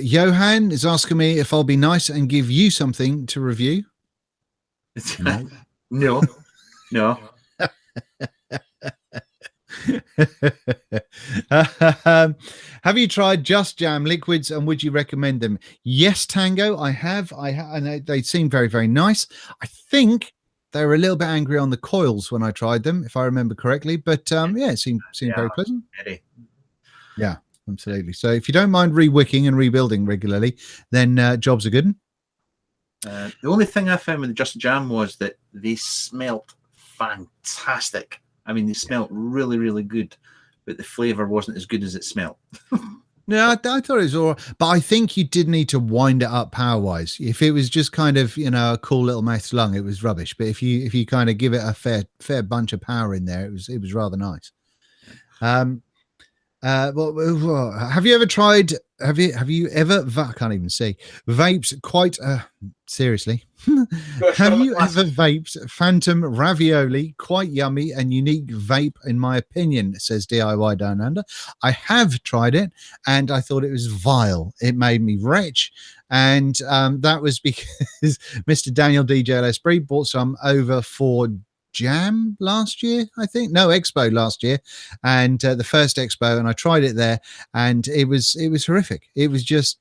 Johan is asking me if I'll be nice and give you something to review. No. No, no. Have you tried Just Jam liquids and would you recommend them? Yes, Tango, I have. And they seem very, very nice. I think they were a little bit angry on the coils when I tried them, if I remember correctly. But yeah, it seemed very pleasant. Very. Yeah, absolutely. So if you don't mind re-wicking and rebuilding regularly, then jobs are good. The only thing I found with the Just Jam was that they smelt fantastic. I mean, they smelt really, really good, but the flavor wasn't as good as it smelled. No, I thought it was all right, but I think you did need to wind it up power-wise. If it was just kind of, you know, a cool little meth lung, it was rubbish. But if you kind of give it a fair bunch of power in there, it was rather nice. Well, have you ever tried? Have you ever? I can't even see vapes. Quite seriously, have you ever vaped Phantom Ravioli? Quite yummy and unique vape, in my opinion, says DIY Down Under. I have tried it, and I thought it was vile. It made me wretch, and that was because Mr. Daniel DJ L'Esprit bought some over for Jam last year, I think. No, Expo last year, and the first Expo, and I tried it there, and it was horrific. It was just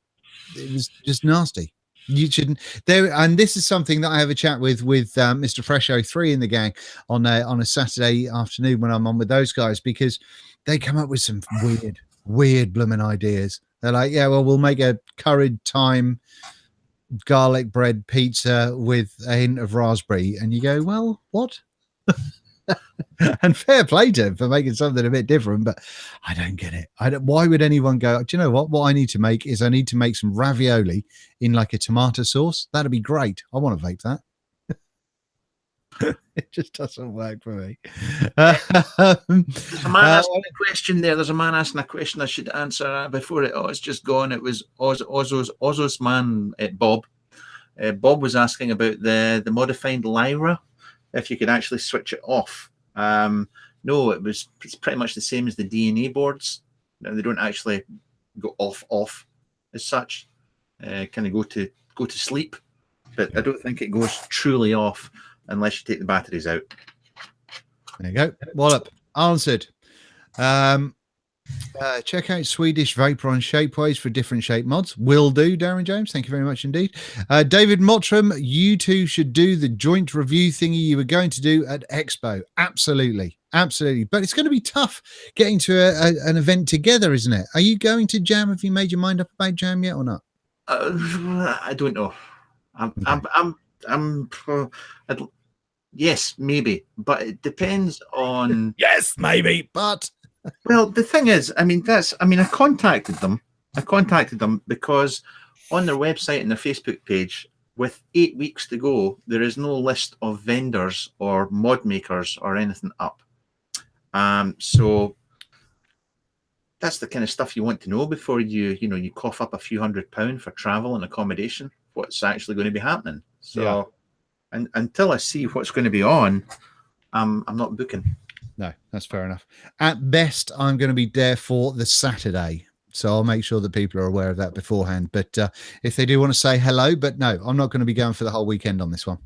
nasty. You shouldn't there. And this is something that I have a chat with Mr. Fresho 3 in the gang on a Saturday afternoon when I'm on with those guys, because they come up with some weird blooming ideas. They're like, yeah, well, we'll make a curried thyme garlic bread pizza with a hint of raspberry, and you go, well, what? And fair play to him for making something a bit different, but I don't get it. Why would anyone go, do you know what I need to make is I need to make some ravioli in like a tomato sauce? That'd be great. I want to vape that. It just doesn't work for me. There's a man asking a question there. There's a man asking a question I should answer before it. Oh, it's just gone. It was Ozzo's man, Bob. Bob was asking about the modified Lyra, if you could actually switch it off. No, it's pretty much the same as the DNA boards. No, they don't actually go off as such. Kind of go to sleep, but I don't think it goes truly off unless you take the batteries out. There you go. Wallop answered. Check out Swedish Vapor on Shapeways for different shape mods. Will do, Darren James. Thank you very much indeed. David Mottram, you two should do the joint review thingy you were going to do at Expo. Absolutely. But it's going to be tough getting to an event together, isn't it? Are you going to Jam? Have you made your mind up about Jam yet or not? I don't know. Yes, maybe, but it depends on. Yes, maybe, but. Well, the thing is, I contacted them because on their website and their Facebook page, with 8 weeks to go, there is no list of vendors or mod makers or anything up. So that's the kind of stuff you want to know before you cough up a few £100 for travel and accommodation, what's actually going to be happening. So, yeah. And until I see what's going to be on, I'm not booking. No, that's fair enough. At best, I'm going to be there for the Saturday. So I'll make sure that people are aware of that beforehand. But if they do want to say hello, but no, I'm not going to be going for the whole weekend on this one.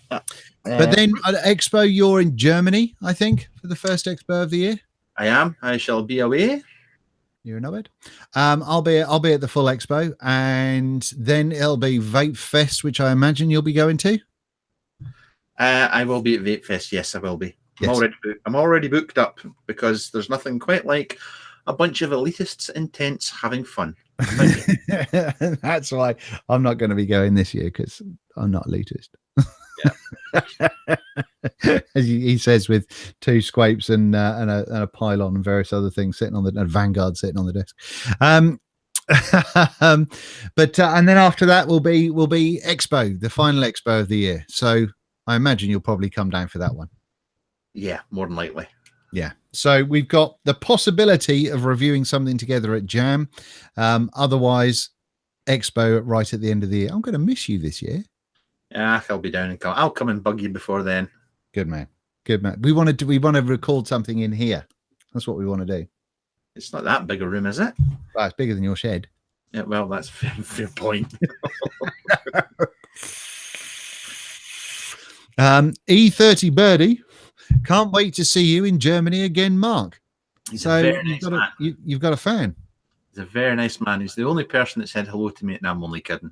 But then at Expo, you're in Germany, I think, for the first Expo of the year. I am. I shall be away. You're in Obed. I'll be at the full Expo, and then it'll be Vape Fest, which I imagine you'll be going to. I will be at Vape Fest. Yes, I will be. Yes. I'm already booked up because there's nothing quite like a bunch of elitists in tents having fun. That's why I'm not going to be going this year, because I'm not elitist. Yeah. As he says, with 2 squapes and a pylon and various other things sitting on a Vanguard sitting on the desk. But and then after that will be Expo, the final Expo of the year. So I imagine you'll probably come down for that one. Yeah, more than likely. Yeah. So we've got the possibility of reviewing something together at Jam. Otherwise, Expo right at the end of the year. I'm going to miss you this year. Yeah, I'll be down and I'll come and bug you before then. Good man. We want to record something in here. That's what we want to do. It's not that big a room, is it? Well, it's bigger than your shed. Yeah, well, that's fair point. E30 Birdie, can't wait to see you in Germany again, Mark. He's a very you've nice got man. you've got a fan. He's a very nice man. He's the only person that said hello to me, and I'm only kidding.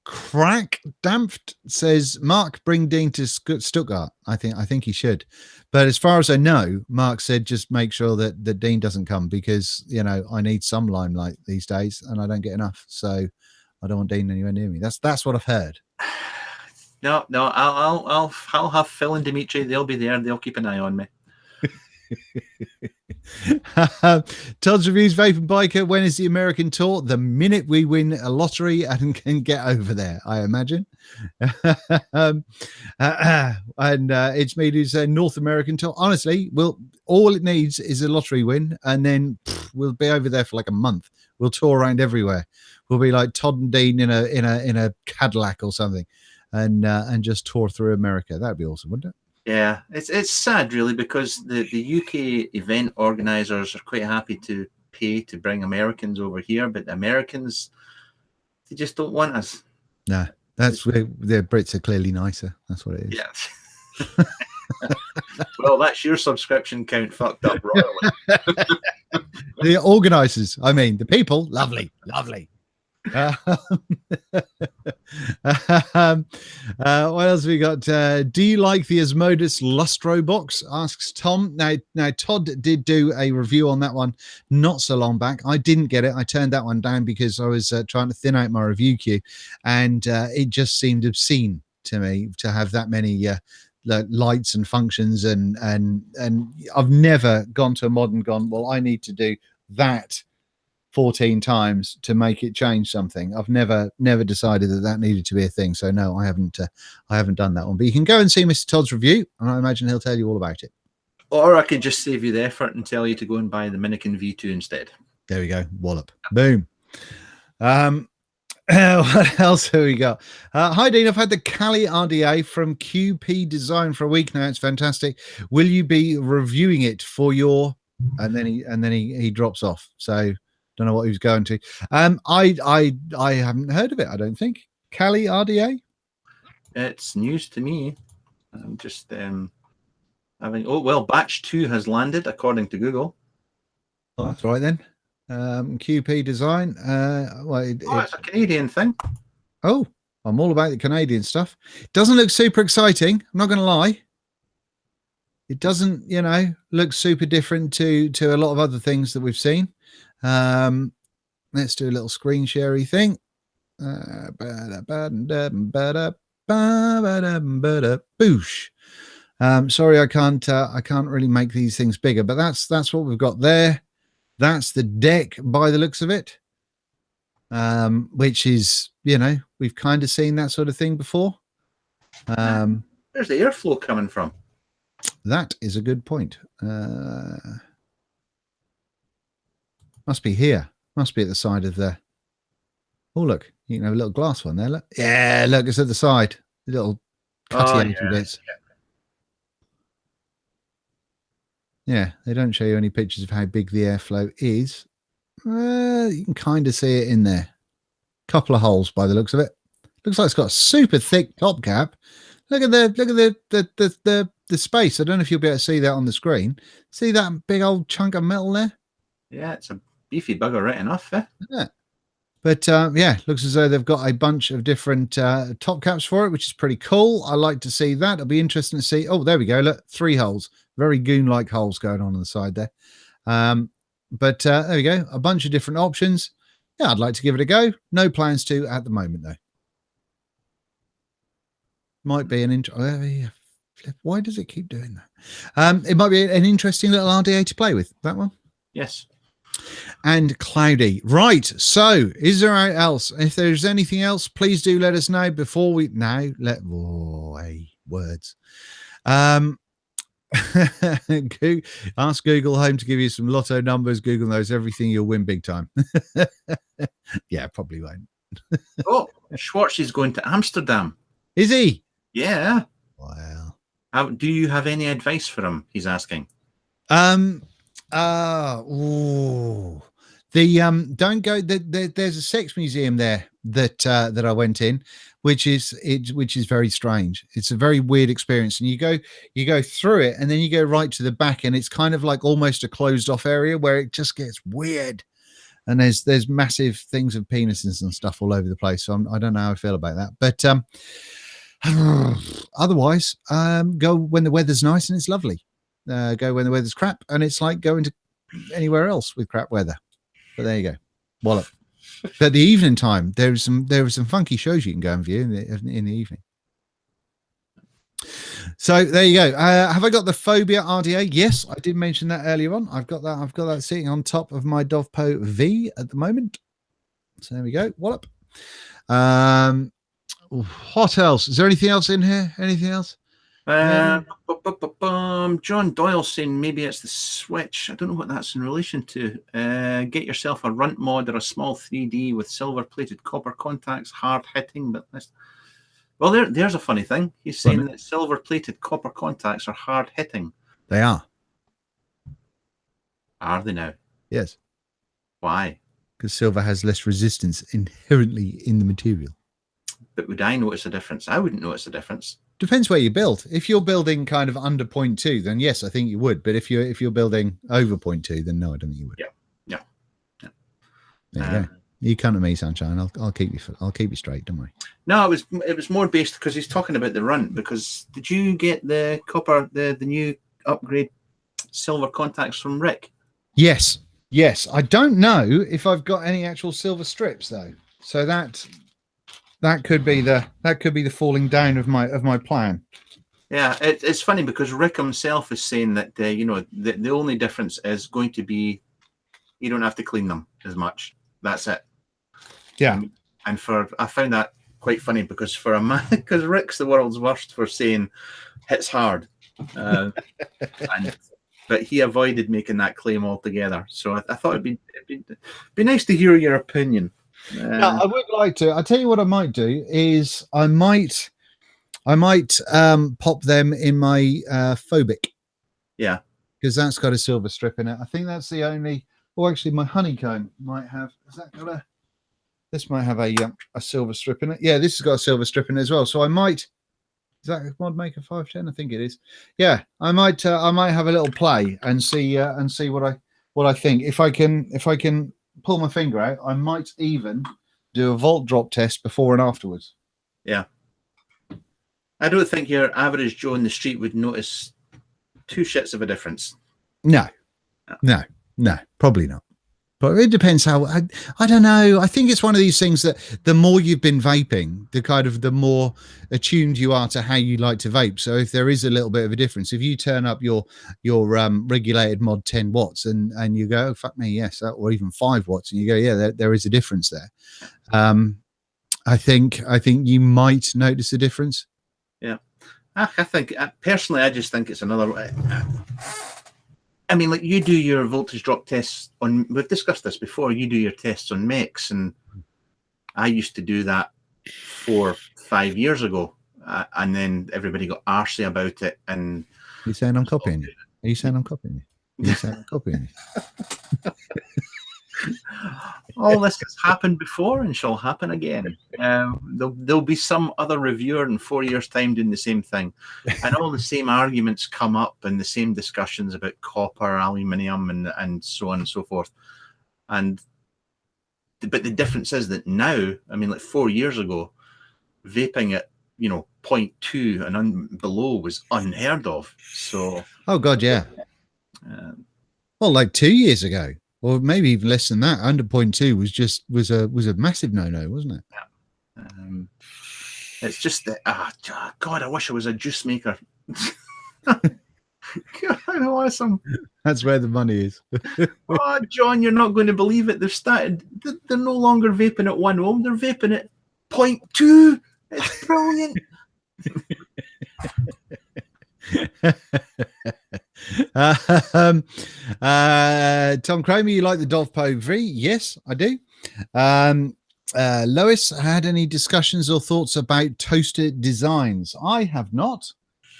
Crack Damped says, Mark, bring Dean to Stuttgart. I think he should, but as far as I know, Mark said just make sure that Dean doesn't come, because I need some limelight these days and I don't get enough, so I don't want Dean anywhere near me. That's what I've heard. No, I'll have Phil and Dimitri. They'll be there. They'll keep an eye on me. Todd's Reviews Vaping Biker, when is the American tour? The minute we win a lottery and can get over there, I imagine. And it's me who's a North American tour. Honestly, all it needs is a lottery win, and then we'll be over there for like a month. We'll tour around everywhere. We'll be like Todd and Dean in a Cadillac or something, and just tour through America. That'd be awesome, wouldn't it? Yeah, it's sad really, because the UK event organisers are quite happy to pay to bring Americans over here, but the Americans, they just don't want us. No, that's where the Brits are clearly nicer. That's what it is. Yeah. Well, that's your subscription count fucked up royally. The organisers, I mean, the people, lovely. What else have we got? Do you like the Asmodus Lustro box? Asks Tom. Now Todd did do a review on that one not so long back. I didn't get it. I turned that one down because I was trying to thin out my review queue, and it just seemed obscene to me to have that many lights and functions, and I've never gone to a mod and gone, well, I need to do that 14 times to make it change something. I've never decided that needed to be a thing. So no, I haven't done that one. But you can go and see Mr. Todd's review, and I imagine he'll tell you all about it. Or I could just save you the effort and tell you to go and buy the Minikin V2 instead. There we go. Wallop. Boom. What else have we got? Hi Dean, I've had the Kali RDA from QP Design for a week now. It's fantastic. Will you be reviewing it for your? And then he drops off. So don't know what he was going to. I haven't heard of it. I don't think. Kali RDA. It's news to me. I'm just batch 2 has landed according to Google. Oh, that's right then. QP Design. It's a Canadian thing. Oh, I'm all about the Canadian stuff. Doesn't look super exciting. I'm not going to lie. It doesn't, look super different to a lot of other things that we've seen. Let's do a little screen sharey thing. Boosh. Sorry, I can't really make these things bigger, but that's what we've got there. That's the deck by the looks of it. Which is, we've kind of seen that sort of thing before. Where's the airflow coming from? That is a good point. Must be here. Must be at the side of the. Oh, look, you can have a little glass one there. Look. Yeah, look, it's at the side. Little cutty bits. Yeah, they don't show you any pictures of how big the airflow is. You can kind of see it in there. Couple of holes by the looks of it. Looks like it's got a super thick top cap. Look at the space. I don't know if you'll be able to see that on the screen. See that big old chunk of metal there? Yeah, it's a beefy bugger right enough. Yeah. But yeah, looks as though they've got a bunch of different top caps for it, which is pretty cool. I like to see that. It'll be interesting to see. Oh, there we go. Look, 3 holes. Very goon-like holes going on the side there. But there we go. A bunch of different options. Yeah, I'd like to give it a go. No plans to at the moment, though. Might be an why does it keep doing that? It might be an interesting little RDA to play with. That one? Yes. And cloudy. Right. So is there anything else? If there's anything else, please do let us know before we words. Ask Google Home to give you some lotto numbers. Google knows everything. You'll win big time. Yeah, probably won't. Oh, Schwartz is going to Amsterdam. Is he? Yeah. Wow. Do you have any advice for him? He's asking. Ooh. The don't go. There's a sex museum there that that I went in, which is very strange. It's a very weird experience, and you go through it, and then you go right to the back, and it's kind of like almost a closed off area where it just gets weird. And there's massive things of penises and stuff all over the place. So I don't know how I feel about that, but otherwise, go when the weather's nice and it's lovely. Go when the weather's crap, and it's like going to anywhere else with crap weather. But there you go, wallop. But the evening time, there are some funky shows you can go and view in the evening. So there you go. Have I got the Phobia RDA? Yes, I did mention that earlier on. I've got that sitting on top of my Dovpo V at the moment. So there we go. Wallop. What else? Is there anything else in here? Anything else? John Doyle saying maybe it's the Switch. I don't know what that's in relation to. Get yourself a runt mod or a small 3D with silver-plated copper contacts, hard hitting, but this. Well, there's a funny thing. He's saying that silver-plated copper contacts are hard hitting. They are. Are they now? Yes. Why? Because silver has less resistance inherently in the material. But would I notice a difference? I wouldn't notice a difference. Depends where you build. If you're building kind of under 0.2, then yes, I think you would. But if you're building over 0.2, then no, I don't think you would. Yeah. There you go. You come to me, sunshine. I'll keep you straight. Don't worry. No, it was more based because he's talking about the runt. Because did you get the copper, the new upgrade silver contacts from Rick? Yes. I don't know if I've got any actual silver strips though. So that could be the falling down of my plan. Yeah, it's funny because Rick himself is saying that the only difference is going to be you don't have to clean them as much. That's it. Yeah, and I found that quite funny because for a man, because Rick's the world's worst for saying hits hard, but he avoided making that claim altogether. So I thought it'd be nice to hear your opinion. I would like to. I'll tell you what I might do is I might pop them in my Phobic. Yeah, because that's got a silver strip in it. I think that's the only. Or actually, my honeycomb might have. Has that got a? This might have a silver strip in it. Yeah, this has got a silver strip in it as well. So I might. Is that a mod maker 510? I think it is. Yeah, I might have a little play and see what I think. If I can pull my finger out, I might even do a volt drop test before and afterwards. Yeah. I don't think your average Joe in the street would notice two shits of a difference. No, probably not. But it depends how. I don't know. I think it's one of these things that the more you've been vaping, the more attuned you are to how you like to vape. So if there is a little bit of a difference, if you turn up your regulated mod 10 watts and you go, oh, fuck me, yes, or even 5 watts, and you go, yeah, there is a difference there. I think you might notice a difference. Yeah, I think personally, I just think it's another. I mean, like you do your voltage drop tests on. We've discussed this before. You do your tests on mechs, and I used to do that 4 or 5 years ago, and then everybody got arsey about it. And you saying I'm copying you? Are you saying I'm copying you? Are you saying I'm copying you? All this has happened before and shall happen again. There'll be some other reviewer in 4 years' time doing the same thing, and all the same arguments come up and the same discussions about copper, aluminium, and so on and so forth. But the difference is that now, I mean, like 4 years ago, vaping at 0.2 and below was unheard of. So, oh god, yeah. Well, like 2 years ago. Or maybe even less than that. Under 0.2 was a massive no-no, wasn't it? Yeah. It's just that. God, I wish I was a juice maker. God, awesome. That's where the money is. Oh, John, you're not going to believe it. They've started. They're no longer vaping at 1 ohm. They're vaping at 0.2. It's brilliant. Tom Kramer, you like the Dovpo V? Yes, I do. Lois, had any discussions or thoughts about toaster designs? I have not.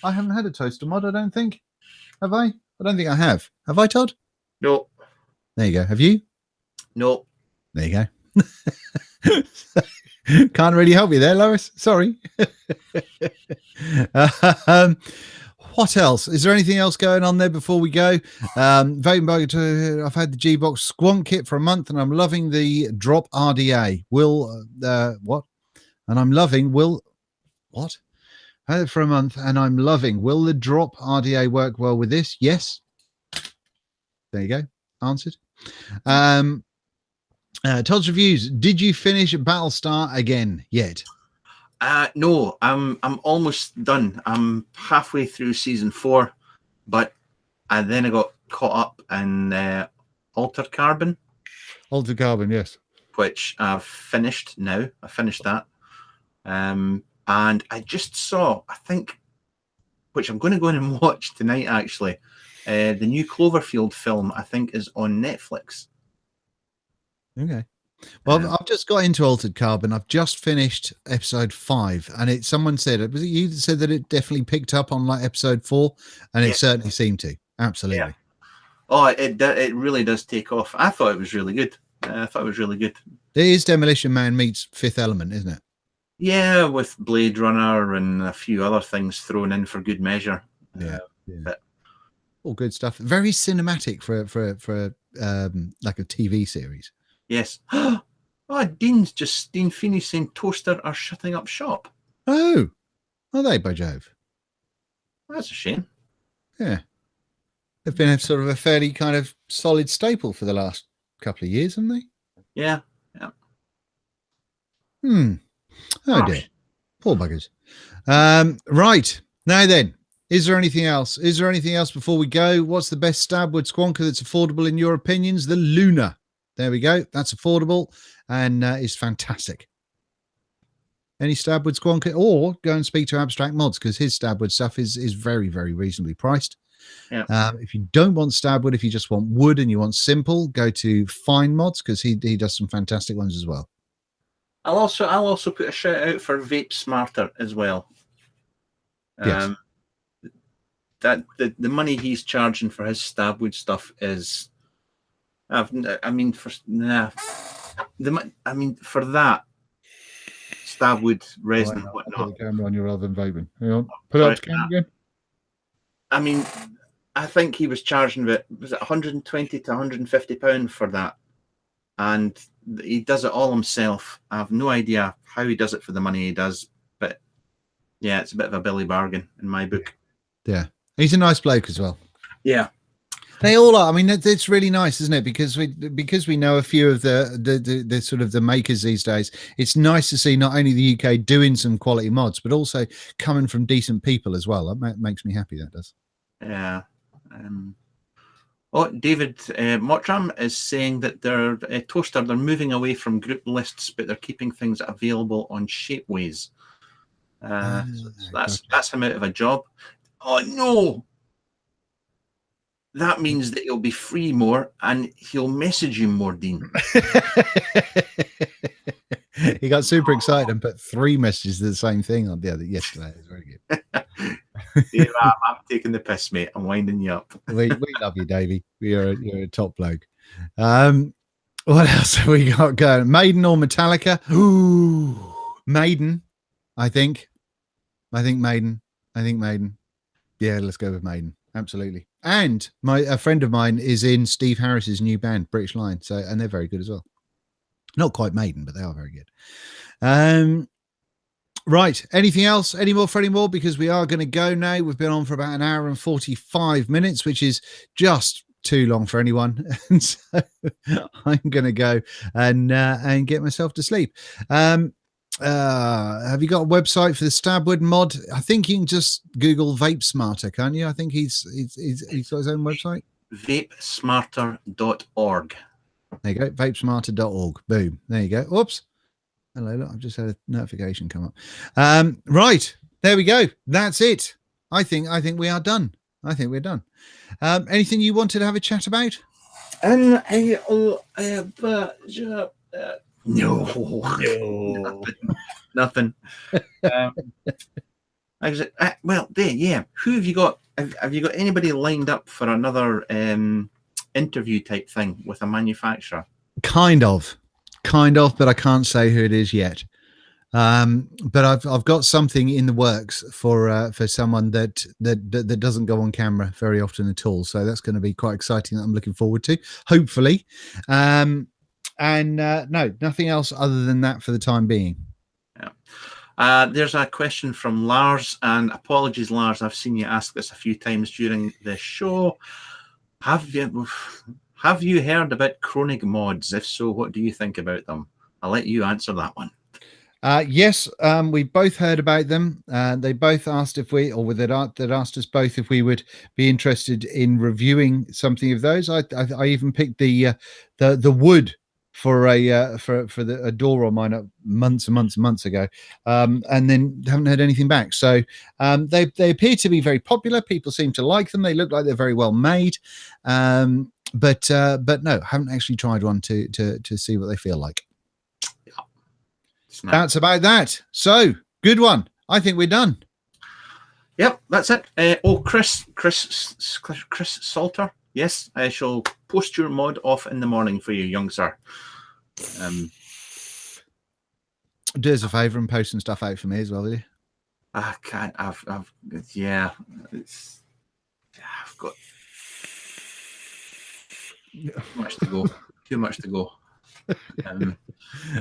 I haven't had a toaster mod, I don't think. Have I? I don't think I have. Have I, Todd? No, There you go. Have you? no. There you go. Can't really help you there, Lois. Sorry. um, what else? Is there anything else going on there before we go? Vaping, I've had the G-Box Squonk kit for a month, and I'm loving the Drop RDA. What? And I'm loving what? Had it for a month, and I'm loving. Will the Drop RDA work well with this? Yes. There you go. Answered. Todd's reviews. Did you finish Battlestar again yet? No, I'm almost done. I'm halfway through season 4, but then I got caught up in Altered Carbon. Altered Carbon, yes. Which I've finished now. I finished that. And I just saw, I think, which I'm going to go in and watch tonight, actually. The new Cloverfield film, I think, is on Netflix. Okay. Well, I've just got into Altered Carbon. I've just finished episode 5, and someone said it was you that said that it definitely picked up on like episode 4, and it certainly seemed to. Absolutely. Yeah. Oh, it really does take off. I thought it was really good. It is Demolition Man meets Fifth Element, isn't it? Yeah, with Blade Runner and a few other things thrown in for good measure. Yeah. But all good stuff. Very cinematic for like a TV series. Yes. Oh, Dean Feeney saying Toaster are shutting up shop. Oh, are they, by Jove? That's a shame. Yeah. They've been a sort of a fairly kind of solid staple for the last couple of years, haven't they? Yeah. Oh dear. Poor buggers. Right. Now then, is there anything else? Is there anything else before we go? What's the best stabwood squonker that's affordable in your opinions? The Luna. There we go. That's affordable and is fantastic. Any stabwood squonker, or go and speak to Abstract Mods, because his stabwood stuff is very, very reasonably priced. Yeah. If you don't want stabwood, if you just want wood and you want simple, go to Fynemods, because he does some fantastic ones as well. I'll also put a shout out for Vapesmarter as well. Yes. That the money he's charging for his stabwood stuff is, for that stabwood resin and whatnot. Put the camera on you rather than vaping. Hang on. Put up the camera again. I mean, I think he was charging was it 120 to 150 pounds for that, and he does it all himself. I have no idea how he does it for the money he does, but yeah, it's a bit of a Billy bargain in my book. Yeah, he's a nice bloke as well. Yeah. They all are. I mean, it's really nice, isn't it? Because we know a few of the sort of the makers these days. It's nice to see not only the UK doing some quality mods, but also coming from decent people as well. That makes me happy. That does. Yeah. David Mottram is saying that they're Toaster. They're moving away from group lists, but they're keeping things available on Shapeways. So that's him out of a job. Oh no. That means that he'll be free more and he'll message you more, Dean. He got super excited and put 3 messages to the same thing on the other yesterday. It was very good. Yeah, I'm taking the piss, mate. I'm winding you up. We love you, Davey. You're a top bloke. What else have we got going? Maiden or Metallica? Ooh, Maiden. I think Maiden. Yeah, let's go with Maiden. Absolutely. And a friend of mine is in Steve Harris's new band, British Lion. And they're very good as well. Not quite Maiden, but they are very good. Right. Anything else? Any more for any more? Because we are going to go now. We've been on for about an hour and 45 minutes, which is just too long for anyone. And so I'm going to go and get myself to sleep. Have you got a website for the Stabwood mod? I think you can just Google Vapesmarter, can't you? I think he's got his own website. Vapesmarter.org. There you go. Vapesmarter.org. Boom. There you go. Oops. Hello. Look, I've just had a notification come up. Right. There we go. That's it. I think we are done. I think we're done. Anything you wanted to have a chat about? No. Nothing. Well, there, yeah. Who have you got? Have you got anybody lined up for another interview type thing with a manufacturer? Kind of, but I can't say who it is yet. But I've got something in the works for someone that doesn't go on camera very often at all. So that's going to be quite exciting. That I'm looking forward to, hopefully. No, nothing else other than that for the time being. Yeah. There's a question from Lars, and apologies, Lars. I've seen you ask this a few times during the show. Have you heard about chronic mods? If so, what do you think about them? I'll let you answer that one. Yes, we both heard about them. They both asked if we, or that asked us both if we would be interested in reviewing something of those. I even picked the wood for a door on mine months and months ago, and then haven't heard anything back. So they appear to be very popular. People seem to like them. They look like they're very well made, but no, haven't actually tried one to see what they feel like. That's about that. So good one. I think we're done. Yep, that's it. Chris Salter. Yes, I shall post your mod off in the morning for you, young sir. Do us a favour and post some stuff out for me as well, will you? I can't. I've yeah. I've got too much to go. Too much to go.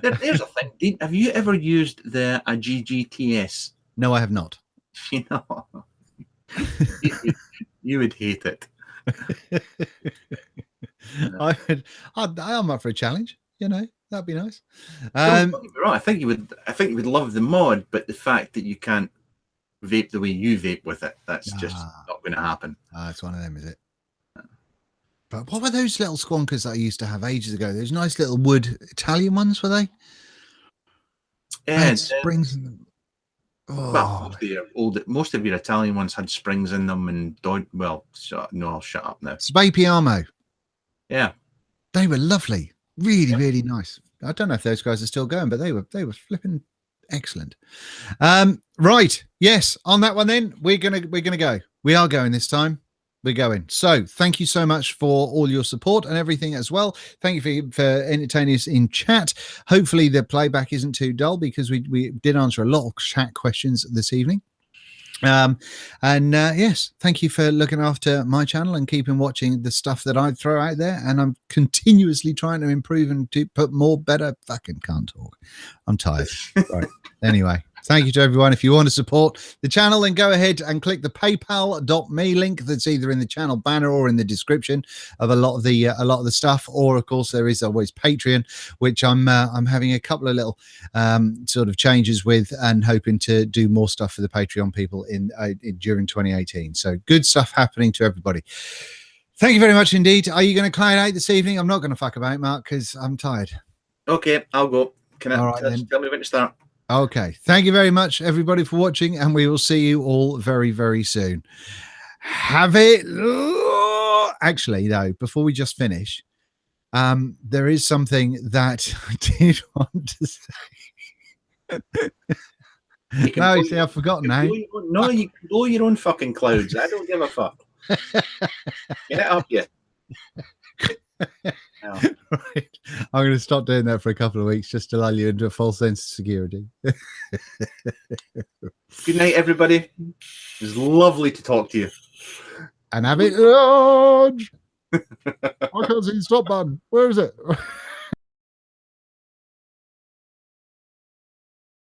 There's a thing. Dean, have you ever used a GGTS? No, I have not. You know, you would hate it. I'm up for a challenge. You know, that'd be nice. Don't get me wrong, I think you would love the mod, but the fact that you can't vape the way you vape with it, that's just not going to happen. It's one of them, is it? But what were those little squonkers that I used to have ages ago? Those nice little wood Italian ones, were they? Yeah, springs in them. Oh. Well, most of your Italian ones had springs in them, and I'll shut up now. Vaping. Yeah, they were lovely, really, really nice. I don't know if those guys are still going, but they were flipping excellent. Right, yes, on that one then we're gonna go. We are going this time. We're going. So thank you so much for all your support and everything as well. Thank you for entertaining us in chat. Hopefully the playback isn't too dull, because we did answer a lot of chat questions this evening. Yes, thank you for looking after my channel and keeping watching the stuff that I throw out there. And I'm continuously trying to improve and to put more better. Fucking can't talk. I'm tired. Right. Anyway, thank you to everyone. If you want to support the channel, then go ahead and click the paypal.me link that's either in the channel banner or in the description of a lot of the stuff. Or of course, there is always Patreon, which I'm having a couple of little sort of changes with, and hoping to do more stuff for the Patreon people during 2018. So good stuff happening to everybody. Thank you very much indeed. Are you going to cloud out this evening? I'm not going to fuck about, Mark, because I'm tired. Okay, I'll go. Can I then. Tell me when to start? Okay. Thank you very much, everybody, for watching, and we will see you all very, very soon. Have it. Actually, though, before we just finish, there is something that I did want to say. No, see, I've forgotten now. No, you can blow your own fucking clouds. I don't give a fuck. Get it up, you. No. Right. I'm going to stop doing that for a couple of weeks just to lull you into a false sense of security. Good night, everybody. It was lovely to talk to you. And have it large. I can't see the stop button. Where is it?